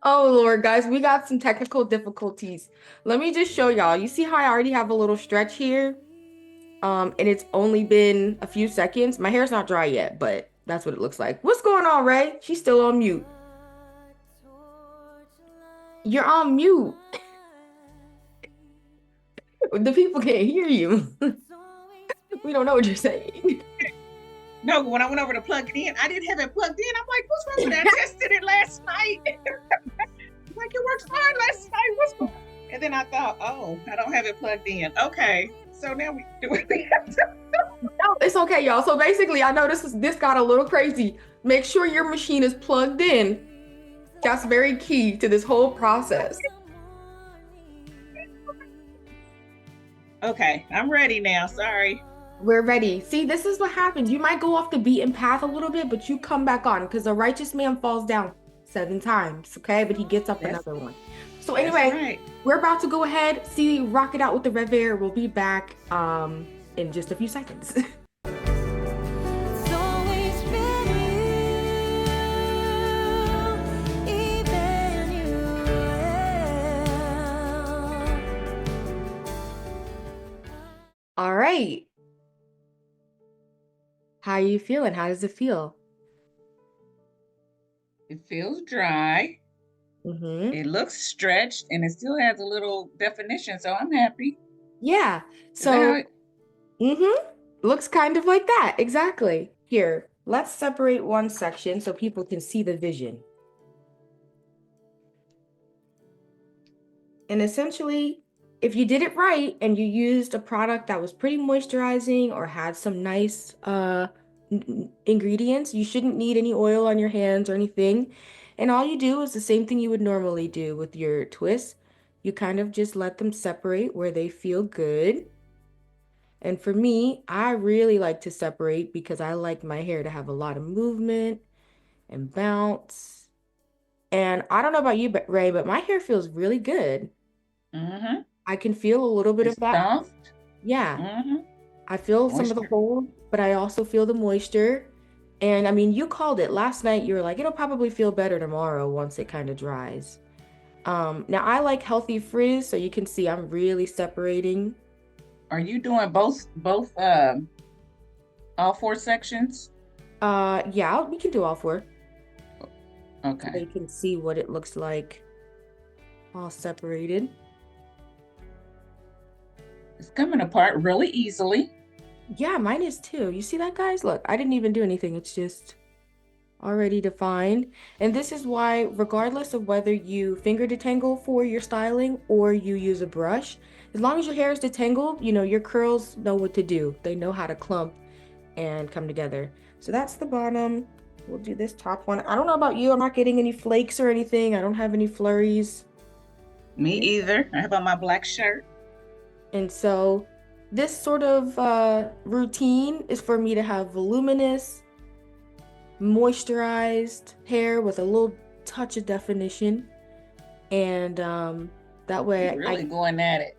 Speaker 2: Oh Lord, guys, we got some technical difficulties. Let me just show y'all. You see how I already have a little stretch here? And it's only been a few seconds. My hair's not dry yet, but that's what it looks like. What's going on, Rae? She's still on mute. You're on mute. The people can't hear you. We don't know what you're saying.
Speaker 1: No, when I went over to plug it in, I didn't have it plugged in. I'm like, what's wrong with that? I tested it last night. Like, it worked fine last night. What's going on? And then I thought, oh, I don't have it plugged in. Okay. So now we do what we have to do.
Speaker 2: No, it's okay, y'all. So basically, I know this got a little crazy. Make sure your machine is plugged in. That's very key to this whole process.
Speaker 1: Okay, I'm ready now. Sorry.
Speaker 2: We're ready. See, this is what happens. You might go off the beaten path a little bit, but you come back on, because a righteous man falls down 7 times, okay? But he gets up another one. So anyway,
Speaker 1: right.
Speaker 2: We're about to go ahead, rock it out with the RevAir. We'll be back in just a few seconds.
Speaker 3: It's always been you, Emmanuel.
Speaker 2: All right. How are you feeling? How does it feel?
Speaker 1: It feels dry.
Speaker 2: Mm-hmm.
Speaker 1: It looks stretched, and it still has a little definition, so I'm happy.
Speaker 2: Yeah. So, looks kind of like that. Exactly. Here, let's separate one section so people can see the vision. And essentially, if you did it right and you used a product that was pretty moisturizing or had some nice ingredients, you shouldn't need any oil on your hands or anything. And all you do is the same thing you would normally do with your twists. You kind of just let them separate where they feel good. And for me, I really like to separate because I like my hair to have a lot of movement and bounce. And I don't know about you, Rae, but my hair feels really good.
Speaker 1: Mm-hmm.
Speaker 2: I can feel a little bit of that.
Speaker 1: Soft.
Speaker 2: Yeah.
Speaker 1: Mm-hmm.
Speaker 2: I feel some of the hold, but I also feel the moisture. And I mean, you called it last night. You were like, it'll probably feel better tomorrow once it kind of dries. Now I like healthy frizz, so you can see I'm really separating.
Speaker 1: Are you doing both all 4 sections?
Speaker 2: Yeah, we can do all 4.
Speaker 1: Okay.
Speaker 2: So you can see what it looks like all separated.
Speaker 1: It's coming apart really easily.
Speaker 2: Yeah, mine is too. You see that, guys? Look, I didn't even do anything. It's just already defined. And this is why, regardless of whether you finger detangle for your styling or you use a brush, as long as your hair is detangled, your curls know what to do. They know how to clump and come together. So that's the bottom. We'll do this top one. I don't know about you. I'm not getting any flakes or anything. I don't have any flurries.
Speaker 1: Me either. I have on my black shirt.
Speaker 2: And so this sort of routine is for me to have voluminous, moisturized hair with a little touch of definition. And that way
Speaker 1: You're really going at it.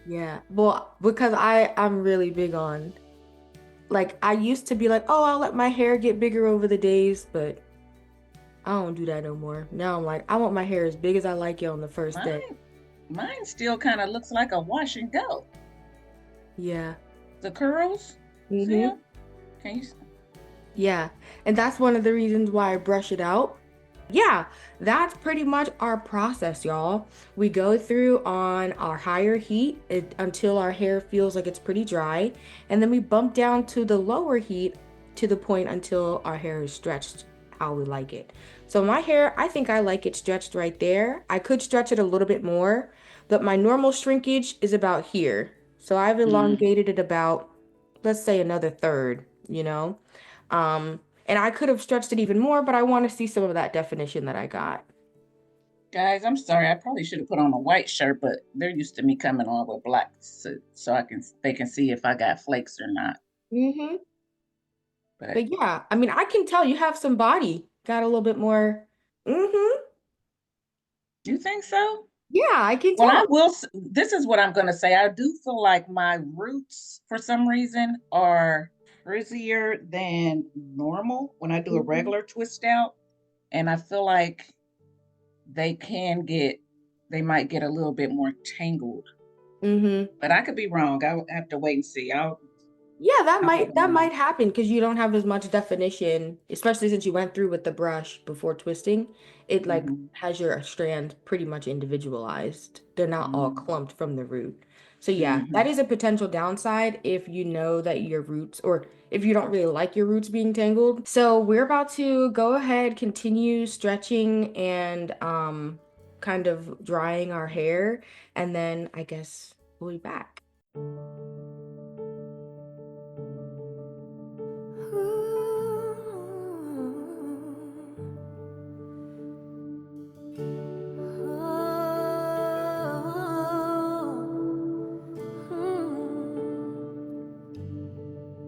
Speaker 2: yeah. Well, because I'm really big on, like, I used to be like, oh, I'll let my hair get bigger over the days, but I don't do that no more. Now I'm like, I want my hair as big as I like it on the first day.
Speaker 1: Mine still kind of looks like a wash and go.
Speaker 2: Yeah.
Speaker 1: The curls. See
Speaker 2: Mhm.
Speaker 1: 'em? Can you?
Speaker 2: Yeah. And that's one of the reasons why I brush it out. Yeah, that's pretty much our process, y'all. We go through on our higher heat until our hair feels like it's pretty dry, and then we bump down to the lower heat to the point until our hair is stretched how we like it. So my hair, I think I like it stretched right there. I could stretch it a little bit more, but my normal shrinkage is about here. So I've elongated it about, let's say, another third, you know? And I could have stretched it even more, but I want to see some of that definition that I got.
Speaker 1: Guys, I'm sorry. I probably should have put on a white shirt, but they're used to me coming on with black so they can see if I got flakes or not.
Speaker 2: Mm-hmm.
Speaker 1: But
Speaker 2: But yeah, I mean, I can tell you have some body. Got a little bit more. Mm-hmm.
Speaker 1: you think so?
Speaker 2: Yeah, I can
Speaker 1: Well,
Speaker 2: tell.
Speaker 1: I will. This is what I'm going to say. I do feel like my roots, for some reason, are frizzier than normal when I do a
Speaker 2: Mhm.
Speaker 1: regular twist out, and I feel like they might get a little bit more tangled.
Speaker 2: Mm-hmm.
Speaker 1: But I could be wrong. I'll have to wait and see.
Speaker 2: Yeah, that
Speaker 1: I'll put
Speaker 2: might
Speaker 1: on.
Speaker 2: happen because you don't have as much definition, especially since you went through with the brush before twisting. It like
Speaker 1: Mhm,
Speaker 2: has your strand pretty much individualized. They're not all
Speaker 1: mhm,
Speaker 2: clumped from the root. So yeah, that
Speaker 1: mhm.
Speaker 2: is a potential downside if you know that your roots, or if you don't really like your roots being tangled. So we're about to go ahead, continue stretching and kind of drying our hair, and then I guess we'll be back.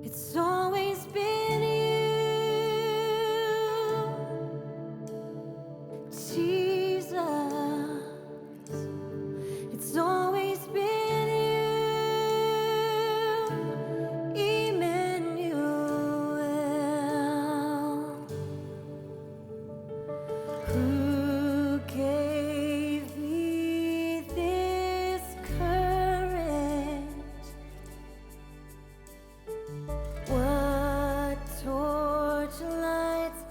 Speaker 3: It's always been you, Jesus. It's always been you, Emmanuel. Who gave me this courage? What torch lights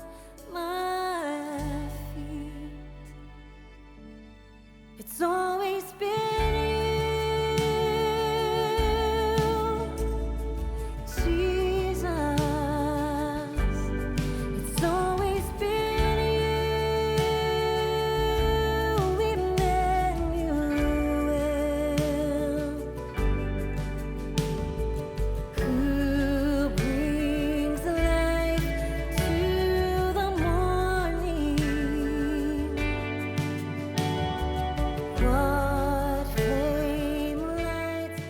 Speaker 3: my feet? It's always been you, Jesus. It's always been you, Emmanuel. Who brings life to the morning? What flame lights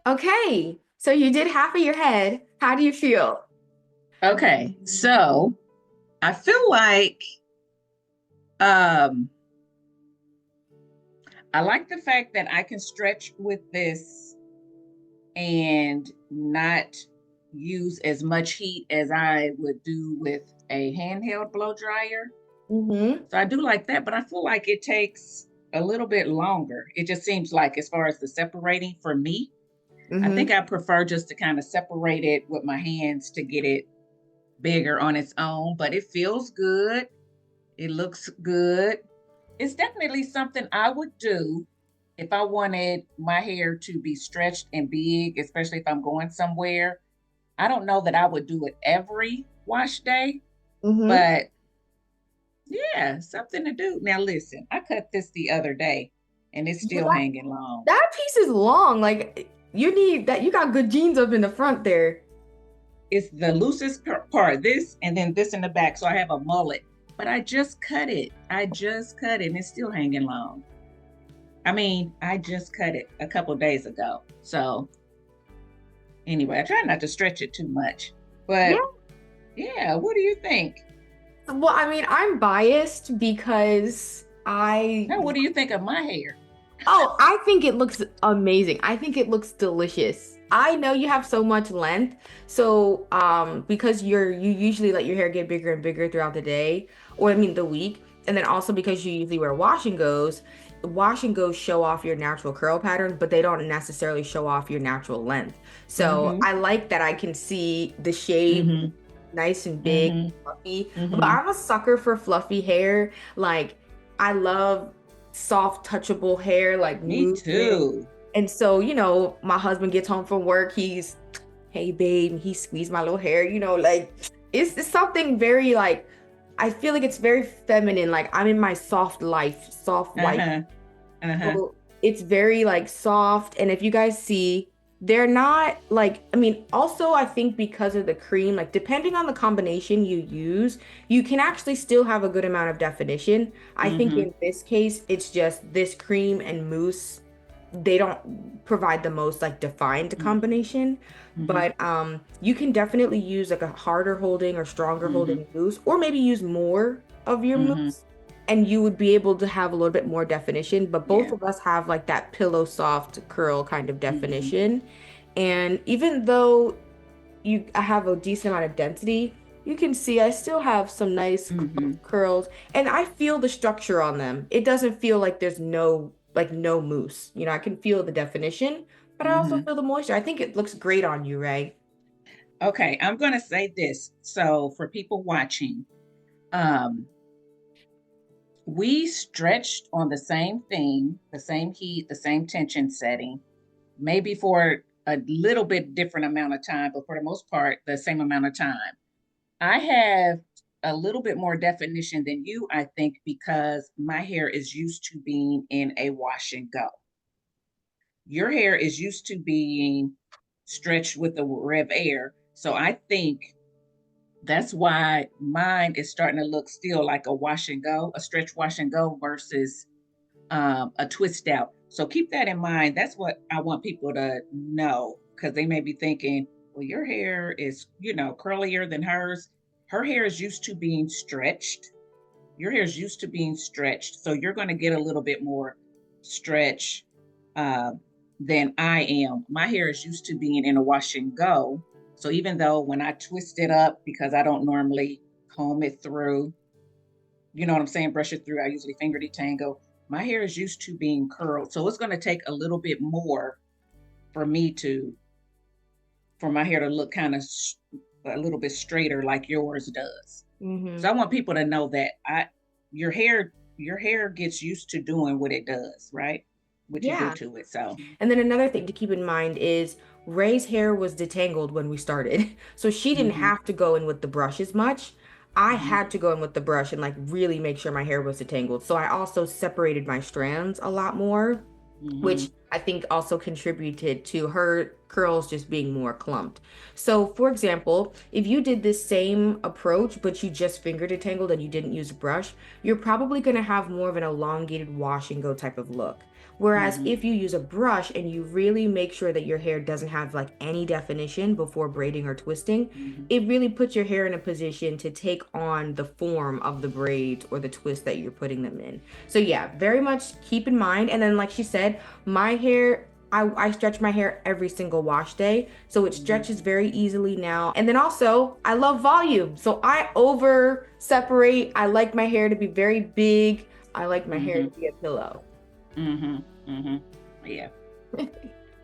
Speaker 3: my
Speaker 2: Okay, so you did half of your head. How do you feel?
Speaker 1: Okay, so I feel like um, I like the fact that I can stretch with this and not use as much heat as I would do with a handheld blow dryer.
Speaker 2: Mm-hmm.
Speaker 1: So I do like that, but I feel like it takes a little bit longer. It just seems like, as far as the separating for me, I
Speaker 2: Mm-hmm.
Speaker 1: think I prefer just to kind of separate it with my hands to get it bigger on its own, but it feels good. It looks good. It's definitely something I would do if I wanted my hair to be stretched and big, especially if I'm going somewhere. I don't know that I would do it every wash day,
Speaker 2: Mm-hmm.
Speaker 1: but yeah, something to do. Now, listen, I cut this the other day and it's
Speaker 2: Yeah,
Speaker 1: still hanging long.
Speaker 2: that piece is long. Like, you need that. You got good jeans up in the front there.
Speaker 1: it's the loosest part, this, and then this in the back. So I have a mullet, but I just cut it. I just cut it and it's still hanging long. I mean, I just cut it a couple days ago. So anyway, I try not to stretch it too much, but yeah, what do you think?
Speaker 2: Well, I mean, I'm biased because
Speaker 1: Now, what do you think of my hair?
Speaker 2: I think it looks amazing. I think it looks delicious. I know you have so much length, so because you usually let your hair get bigger and bigger throughout the day, or I mean the week, and then also because you usually wear wash and goes show off your natural curl pattern, but they don't necessarily show off your natural length. So
Speaker 1: Mm-hmm.
Speaker 2: I like that I can see the shape
Speaker 1: Mm-hmm.
Speaker 2: nice and big,
Speaker 1: Mm-hmm.
Speaker 2: fluffy. But
Speaker 1: Mm-hmm.
Speaker 2: I'm a sucker for fluffy hair. Like I love soft, touchable hair, like
Speaker 1: Me
Speaker 2: movement.
Speaker 1: too.
Speaker 2: And so, my husband gets home from work, hey babe, and he squeezed my little hair, like it's something very like I feel like it's very feminine. Like I'm in my soft life, soft wife.
Speaker 1: Uh-huh. Uh-huh.
Speaker 2: So it's very like soft. And if you guys see, they're not like, I mean, also I think because of the cream, like depending on the combination you use, you can actually still have a good amount of definition. I think
Speaker 1: Mm-hmm.
Speaker 2: in this case, it's just this cream and mousse, they don't provide the most like defined combination.
Speaker 1: Mm-hmm.
Speaker 2: But you can definitely use like a harder holding or stronger
Speaker 1: Mm-hmm.
Speaker 2: holding mousse, or maybe use more of your
Speaker 1: Mm-hmm.
Speaker 2: mousse and you would be able to have a little bit more definition. But both
Speaker 1: Yeah.
Speaker 2: of us have like that pillow soft curl kind of
Speaker 1: Mm-hmm.
Speaker 2: definition. And even though I have a decent amount of density, you can see I still have some nice
Speaker 1: Mm-hmm.
Speaker 2: curls, and I feel the structure on them. It doesn't feel like there's no mousse. I can feel the definition, but I also
Speaker 1: Mm-hmm.
Speaker 2: feel the moisture. I think it looks great on you, Ray.
Speaker 1: Okay, I'm gonna say this. So for people watching, um, we stretched on the same thing, the same heat, the same tension setting, maybe for a little bit different amount of time, but for the most part, the same amount of time. I have a little bit more definition than you, I think, because my hair is used to being in a wash and go. Your hair is used to being stretched with the RevAir. So I think that's why mine is starting to look still like a wash and go, a stretch wash and go versus a twist out. So keep that in mind. That's what I want people to know because they may be thinking, well, your hair is, curlier than hers. Her hair is used to being stretched. Your hair is used to being stretched. So you're going to get a little bit more stretch uh, than I am. My hair is used to being in a wash and go. So even though when I twist it up, because I don't normally comb it through, you know what I'm saying, brush it through, I usually finger detangle. My hair is used to being curled. So it's going to take a little bit more for me to, for my hair to look kind of a little bit straighter like yours does.
Speaker 2: Mm-hmm.
Speaker 1: So I want people to know that your hair gets used to doing what it does, right? What you do
Speaker 2: Yeah.
Speaker 1: to it. So
Speaker 2: And then another thing to keep in mind is Ray's hair was detangled when we started. So she didn't
Speaker 1: hmm
Speaker 2: have to go in with the brush as much. I
Speaker 1: hmm
Speaker 2: had to go in with the brush and like really make sure my hair was detangled. So I also separated my strands a lot more,
Speaker 1: hmm
Speaker 2: which I think also contributed to her curls just being more clumped. So, for example, if you did this same approach, but you just finger detangled and you didn't use a brush, you're probably going to have more of an elongated wash and go type of look. Whereas
Speaker 1: hmm
Speaker 2: if you use a brush and you really make sure that your hair doesn't have like any definition before braiding or twisting,
Speaker 1: hmm
Speaker 2: it really puts your hair in a position to take on the form of the braids or the twist that you're putting them in. So yeah, very much keep in mind. And then like she said, my hair, I stretch my hair every single wash day. So it
Speaker 1: hmm
Speaker 2: stretches very easily now. And then also, I love volume. So I over separate. I like my hair to be very big. I like my hair
Speaker 1: hmm
Speaker 2: to be a pillow.
Speaker 1: hmm hmm Yeah.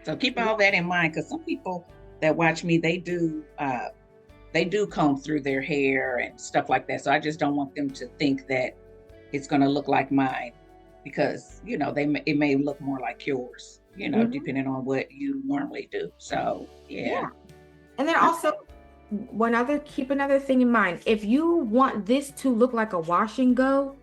Speaker 1: So keep all that in mind because some people that watch me, they do comb through their hair and stuff like that. So I just don't want them to think that it's going to look like mine because it may look more like yours,
Speaker 2: Mhm.
Speaker 1: depending on what you normally do. So yeah.
Speaker 2: Yeah. And then
Speaker 1: Okay.
Speaker 2: also, keep another thing in mind. If you want this to look like a wash and go,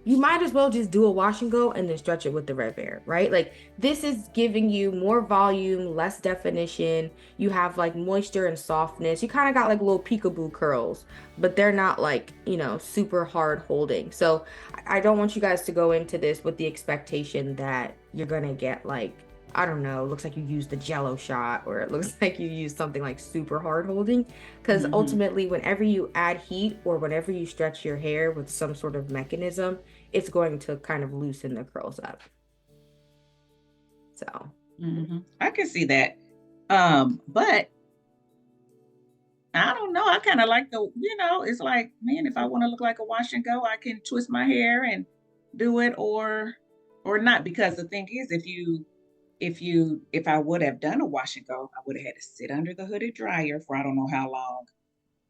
Speaker 2: you might as well just do a wash and go and then stretch it with the RevAir, right? Like this is giving you more volume, less definition. You have like moisture and softness. You kind of got like little peekaboo curls, but they're not like, super hard holding. So I don't want you guys to go into this with the expectation that you're gonna get like, I don't know, looks like you used the Jello shot, or it looks like you used something like super hard holding. Because ultimately, whenever you add heat or whenever you stretch your hair with some sort of mechanism, it's going to kind of loosen the curls up. So,
Speaker 1: I can see that. But I don't know. I kind of like it's like, man, if I want to look like a wash and go, I can twist my hair and do it or not. Because the thing is, if I would have done a wash and go, I would have had to sit under the hooded dryer for I don't know how long.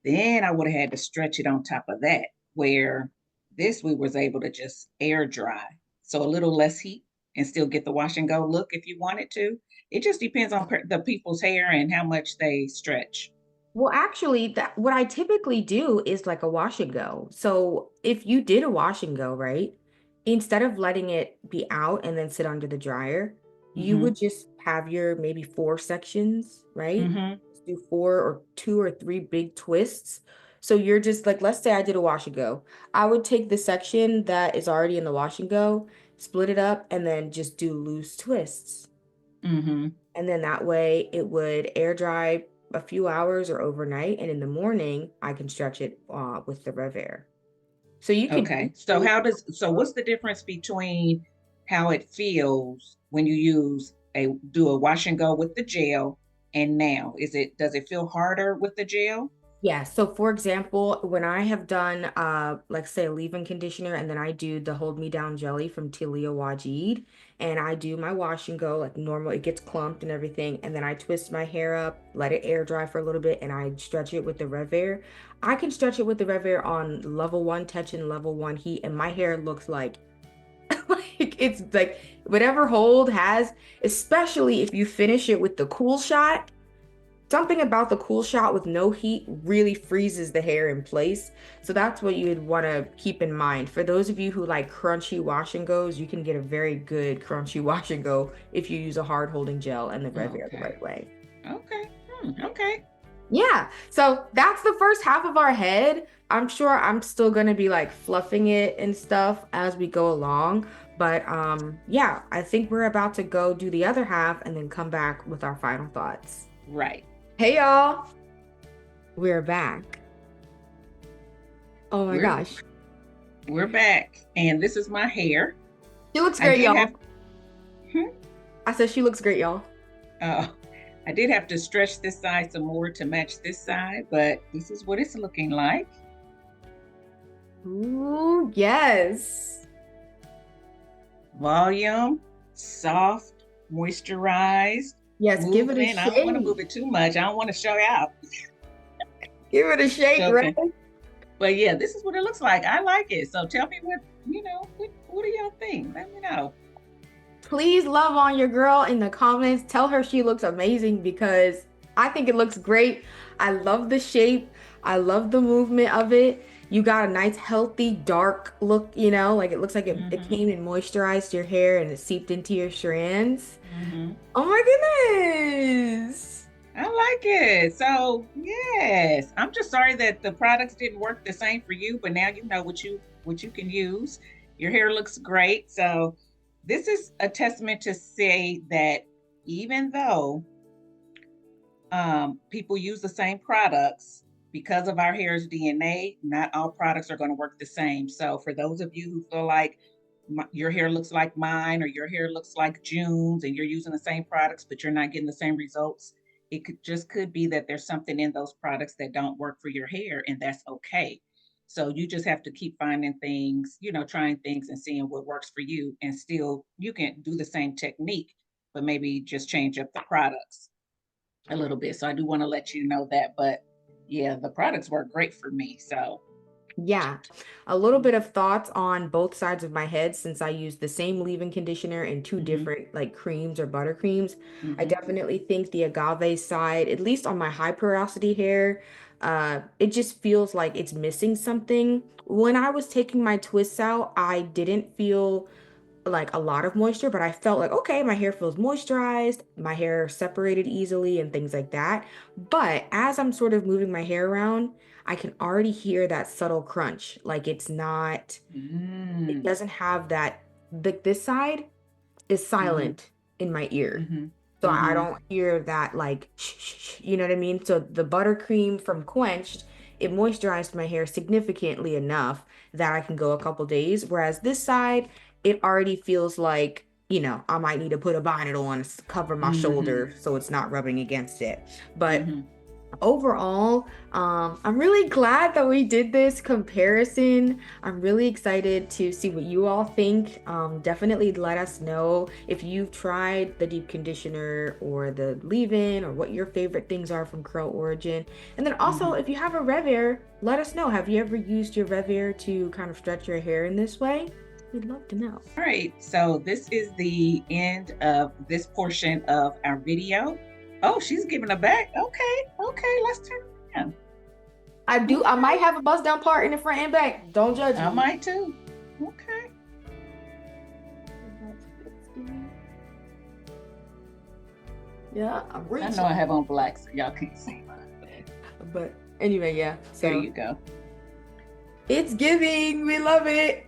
Speaker 1: Then I would have had to stretch it on top of that, where this we was able to just air dry. So a little less heat and still get the wash and go look if you wanted to. It just depends on the people's hair and how much they stretch.
Speaker 2: well, actually, that what I typically do is like a wash and go. So if you did a wash and go, right, instead of letting it be out and then sit under the dryer, you
Speaker 1: Mm-hmm.
Speaker 2: would just have your maybe four sections, right?
Speaker 1: Mm-hmm.
Speaker 2: Just do four or two or three big twists. So you're just like, let's say I did a wash and go. I would take the section that is already in the wash and go, split it up, and then just do loose twists.
Speaker 1: Mm-hmm.
Speaker 2: And then that way it would air dry a few hours or overnight. And in the morning, I can stretch it with the RevAir. So you could
Speaker 1: Okay. So what's the difference between how it feels when you do a wash and go with the gel and now? Does it feel harder with the gel?
Speaker 2: yeah. So for example, when I have done like say a leave-in conditioner and then I do the Hold Me Down jelly from Tilia Wajid and I do my wash and go like normal, it gets clumped and everything, and then I twist my hair up, let it air dry for a little bit, and I stretch it with the RevAir. I can stretch it with the RevAir on level one touch and level one heat, and my hair looks like like it's like whatever hold has, especially if you finish it with the cool shot. Something about the cool shot with no heat really freezes the hair in place. So that's what you'd want to keep in mind. For those of you who like crunchy wash and goes, you can get a very good crunchy wash and go if you use a hard holding gel and the RevAir the
Speaker 1: Okay.
Speaker 2: right way.
Speaker 1: Okay. Okay.
Speaker 2: Yeah, so that's the first half of our head. I'm sure I'm still gonna be like fluffing it and stuff as we go along. But yeah, I think we're about to go do the other half and then come back with our final thoughts.
Speaker 1: Right.
Speaker 2: Hey y'all, we're back. Oh my
Speaker 1: We're
Speaker 2: gosh.
Speaker 1: we're back. And this is my hair.
Speaker 2: She looks
Speaker 1: I
Speaker 2: great,
Speaker 1: did
Speaker 2: y'all.
Speaker 1: have hmm?
Speaker 2: I said she looks great, y'all.
Speaker 1: uh I did have to stretch this side some more to match this side, but this is what it's looking like.
Speaker 2: Ooh, yes.
Speaker 1: Volume, soft, moisturized,
Speaker 2: Yes, give it a
Speaker 1: moving. I don't want to move
Speaker 2: shake.
Speaker 1: it too much. I don't want to show out.
Speaker 2: Give it a shake, right?
Speaker 1: Joking. But yeah, this is what it looks like. I like it. So tell me what do y'all think? Let me know.
Speaker 2: Please love on your girl in the comments. Tell her she looks amazing because I think it looks great. I love the shape. I love the movement of it. You got a nice, healthy, dark look, like it looks like it
Speaker 1: Hmm.
Speaker 2: came and moisturized your hair and it seeped into your strands.
Speaker 1: Hmm.
Speaker 2: Oh my goodness.
Speaker 1: I like it. So yes, I'm just sorry that the products didn't work the same for you, but now you know what you can use. Your hair looks great. So this is a testament to say that even though people use the same products, because of our hair's DNA, not all products are going to work the same. So for those of you who feel like your hair looks like mine or your hair looks like June's and you're using the same products but you're not getting the same results, it could be that there's something in those products that don't work for your hair, and that's okay. So you just have to keep finding things, trying things and seeing what works for you, and still you can do the same technique but maybe just change up the products a little bit. So I do want to let you know that. But yeah, the products work great for me. So
Speaker 2: Yeah, a little bit of thoughts on both sides of my head since I use the same leave-in conditioner and two
Speaker 1: Mm-hmm.
Speaker 2: different like creams or buttercreams. I
Speaker 1: Mm-hmm.
Speaker 2: definitely think the agave side, at least on my high porosity hair, it just feels like it's missing something. When I was taking my twists out, I didn't feel like a lot of moisture, but I felt like, okay, my hair feels moisturized, my hair separated easily and things like that. But as I'm sort of moving my hair around, I can already hear that subtle crunch. Like it's not, it
Speaker 1: Mm.
Speaker 2: doesn't have that, like this side is
Speaker 1: Mm-hmm.
Speaker 2: silent in my ear.
Speaker 1: Mm-hmm.
Speaker 2: So I
Speaker 1: Mm-hmm.
Speaker 2: don't hear that like, shh, shh, shh, you know what I mean? So the buttercream from Quenched, it moisturized my hair significantly enough that I can go a couple days. Whereas this side, it already feels like, I might need to put a bonnet on, cover my
Speaker 1: Mm-hmm.
Speaker 2: shoulder so it's not rubbing against it. But
Speaker 1: Mm-hmm.
Speaker 2: overall, I'm really glad that we did this comparison. I'm really excited to see what you all think. Definitely let us know if you've tried the deep conditioner or the leave-in or what your favorite things are from Curl Origin. And then also,
Speaker 1: Mm-hmm.
Speaker 2: if you have a RevAir, let us know. Have you ever used your RevAir to kind of stretch your hair in this way? We'd love to know.
Speaker 1: All right, so this is the end of this portion of our video. Oh, she's giving a back. Okay, okay, let's turn around.
Speaker 2: I
Speaker 1: Okay,
Speaker 2: might have a bust down part in the front and back. Don't judge
Speaker 1: I
Speaker 2: me.
Speaker 1: might too. Okay.
Speaker 2: Yeah, I'm
Speaker 1: I
Speaker 2: reaching.
Speaker 1: know I have on black, so y'all can't see mine.
Speaker 2: But anyway, yeah.
Speaker 1: There
Speaker 2: So
Speaker 1: you go.
Speaker 2: it's giving. We love it.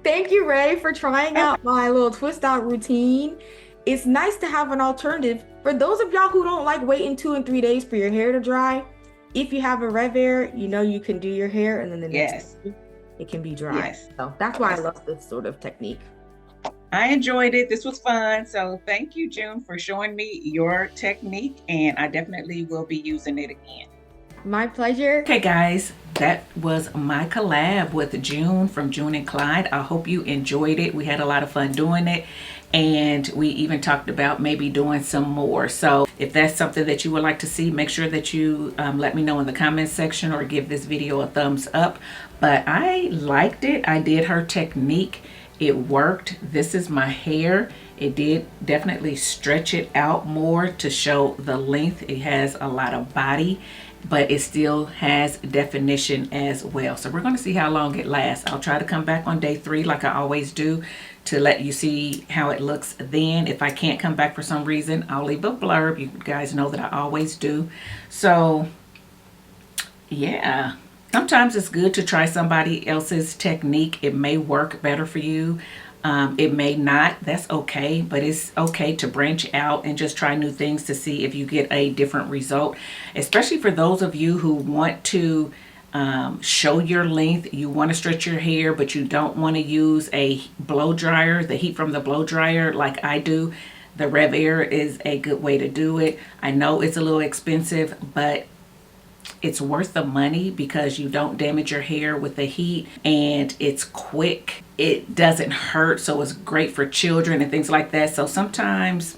Speaker 2: Thank you, Ray, for trying out my little twist out routine. It's nice to have an alternative for those of y'all who don't like waiting 2 and 3 days for your hair to dry. If you have a RevAir, you can do your hair and then the next
Speaker 1: Yes,
Speaker 2: day it can be dry.
Speaker 1: yes,
Speaker 2: So that's why I
Speaker 1: yes.
Speaker 2: love this sort of technique.
Speaker 1: I enjoyed it. This was fun. So thank you, June, for showing me your technique, and I definitely will be using it again.
Speaker 2: My pleasure.
Speaker 1: Okay, guys, that was my collab with June from June and Clyde. I hope you enjoyed it. We had a lot of fun doing it, and we even talked about maybe doing some more. So if that's something that you would like to see, make sure that you let me know in the comments section or give this video a thumbs up. But I liked it. I did her technique. It worked. This is my hair. It did definitely stretch it out more to show the length. It has a lot of body, but it still has definition as well. So we're going to see how long it lasts. I'll try to come back on day 3 like I always do to let you see how it looks then. If I can't come back for some reason, I'll leave a blurb. You guys know that I always do. So yeah, sometimes it's good to try somebody else's technique. It may work better for you. It may not. That's okay, but it's okay to branch out and just try new things to see if you get a different result, especially for those of you who want to show your length. You want to stretch your hair, but you don't want to use a blow dryer, the heat from the blow dryer like I do. The RevAir is a good way to do it. I know it's a little expensive, but it's worth the money because you don't damage your hair with the heat, and it's quick. It doesn't hurt, so it's great for children and things like that. So sometimes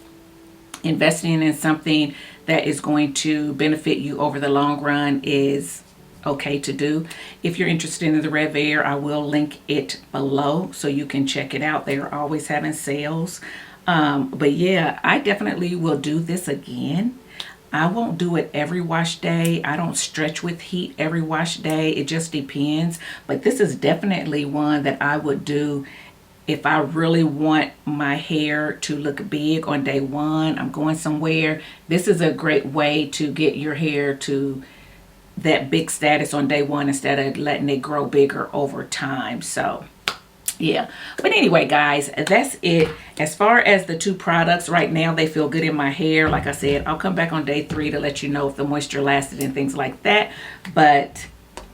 Speaker 1: investing in something that is going to benefit you over the long run is okay to do. If you're interested in the RevAir, I will link it below so you can check it out. They're always having sales. But yeah, I definitely will do this again. I won't do it every wash day. I don't stretch with heat every wash day. It just depends. But this is definitely one that I would do if I really want my hair to look big on day 1. I'm going somewhere. This is a great way to get your hair to that big status on day 1 instead of letting it grow bigger over time. So yeah, but anyway, guys, that's it. As far as the 2 products right now, they feel good in my hair. Like I said, I'll come back on day 3 to let you know if the moisture lasted and things like that. But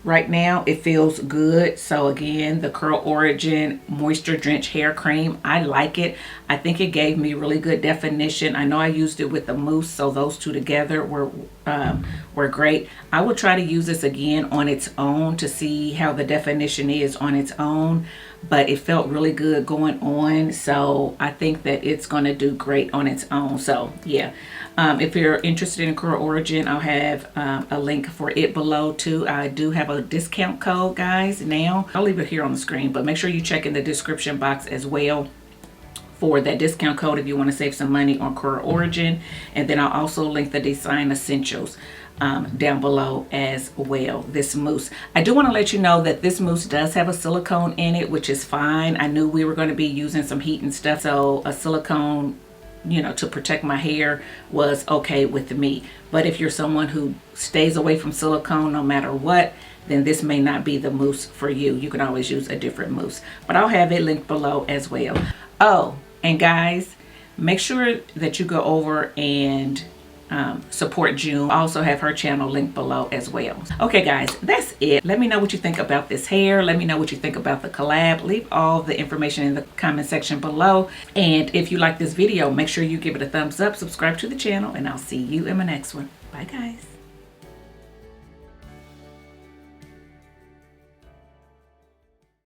Speaker 1: right now it feels good. So again, the Curl Origin Moisture Drench Hair Cream, I like it. I think it gave me really good definition. I know I used it with the mousse, so those 2 together were great. I will try to use this again on its own to see how the definition is on its own, but it felt really good going on, so I think that it's going to do great on its own. So yeah, If you're interested in Coral Origin, I'll have a link for it below too. I do have a discount code, guys, now. I'll leave it here on the screen, but make sure you check in the description box as well for that discount code if you want to save some money on Coral Origin. And then I'll also link the Design Essentials down below as well. This mousse, I do want to let you know that this mousse does have a silicone in it, which is fine. I knew we were going to be using some heat and stuff, so a silicone, you know, to protect my hair was okay with me. But if you're someone who stays away from silicone no matter what, then this may not be the mousse for you. You can always use a different mousse, but I'll have it linked below as well. Oh, and guys, make sure that you go over and support June. I also have her channel linked below as well. Okay guys, that's it. Let me know what you think about this hair. Let me know what you think about the collab. Leave all the information in the comment section below. And if you like this video, make sure you give it a thumbs up, subscribe to the channel, and I'll see you in my next one. Bye guys.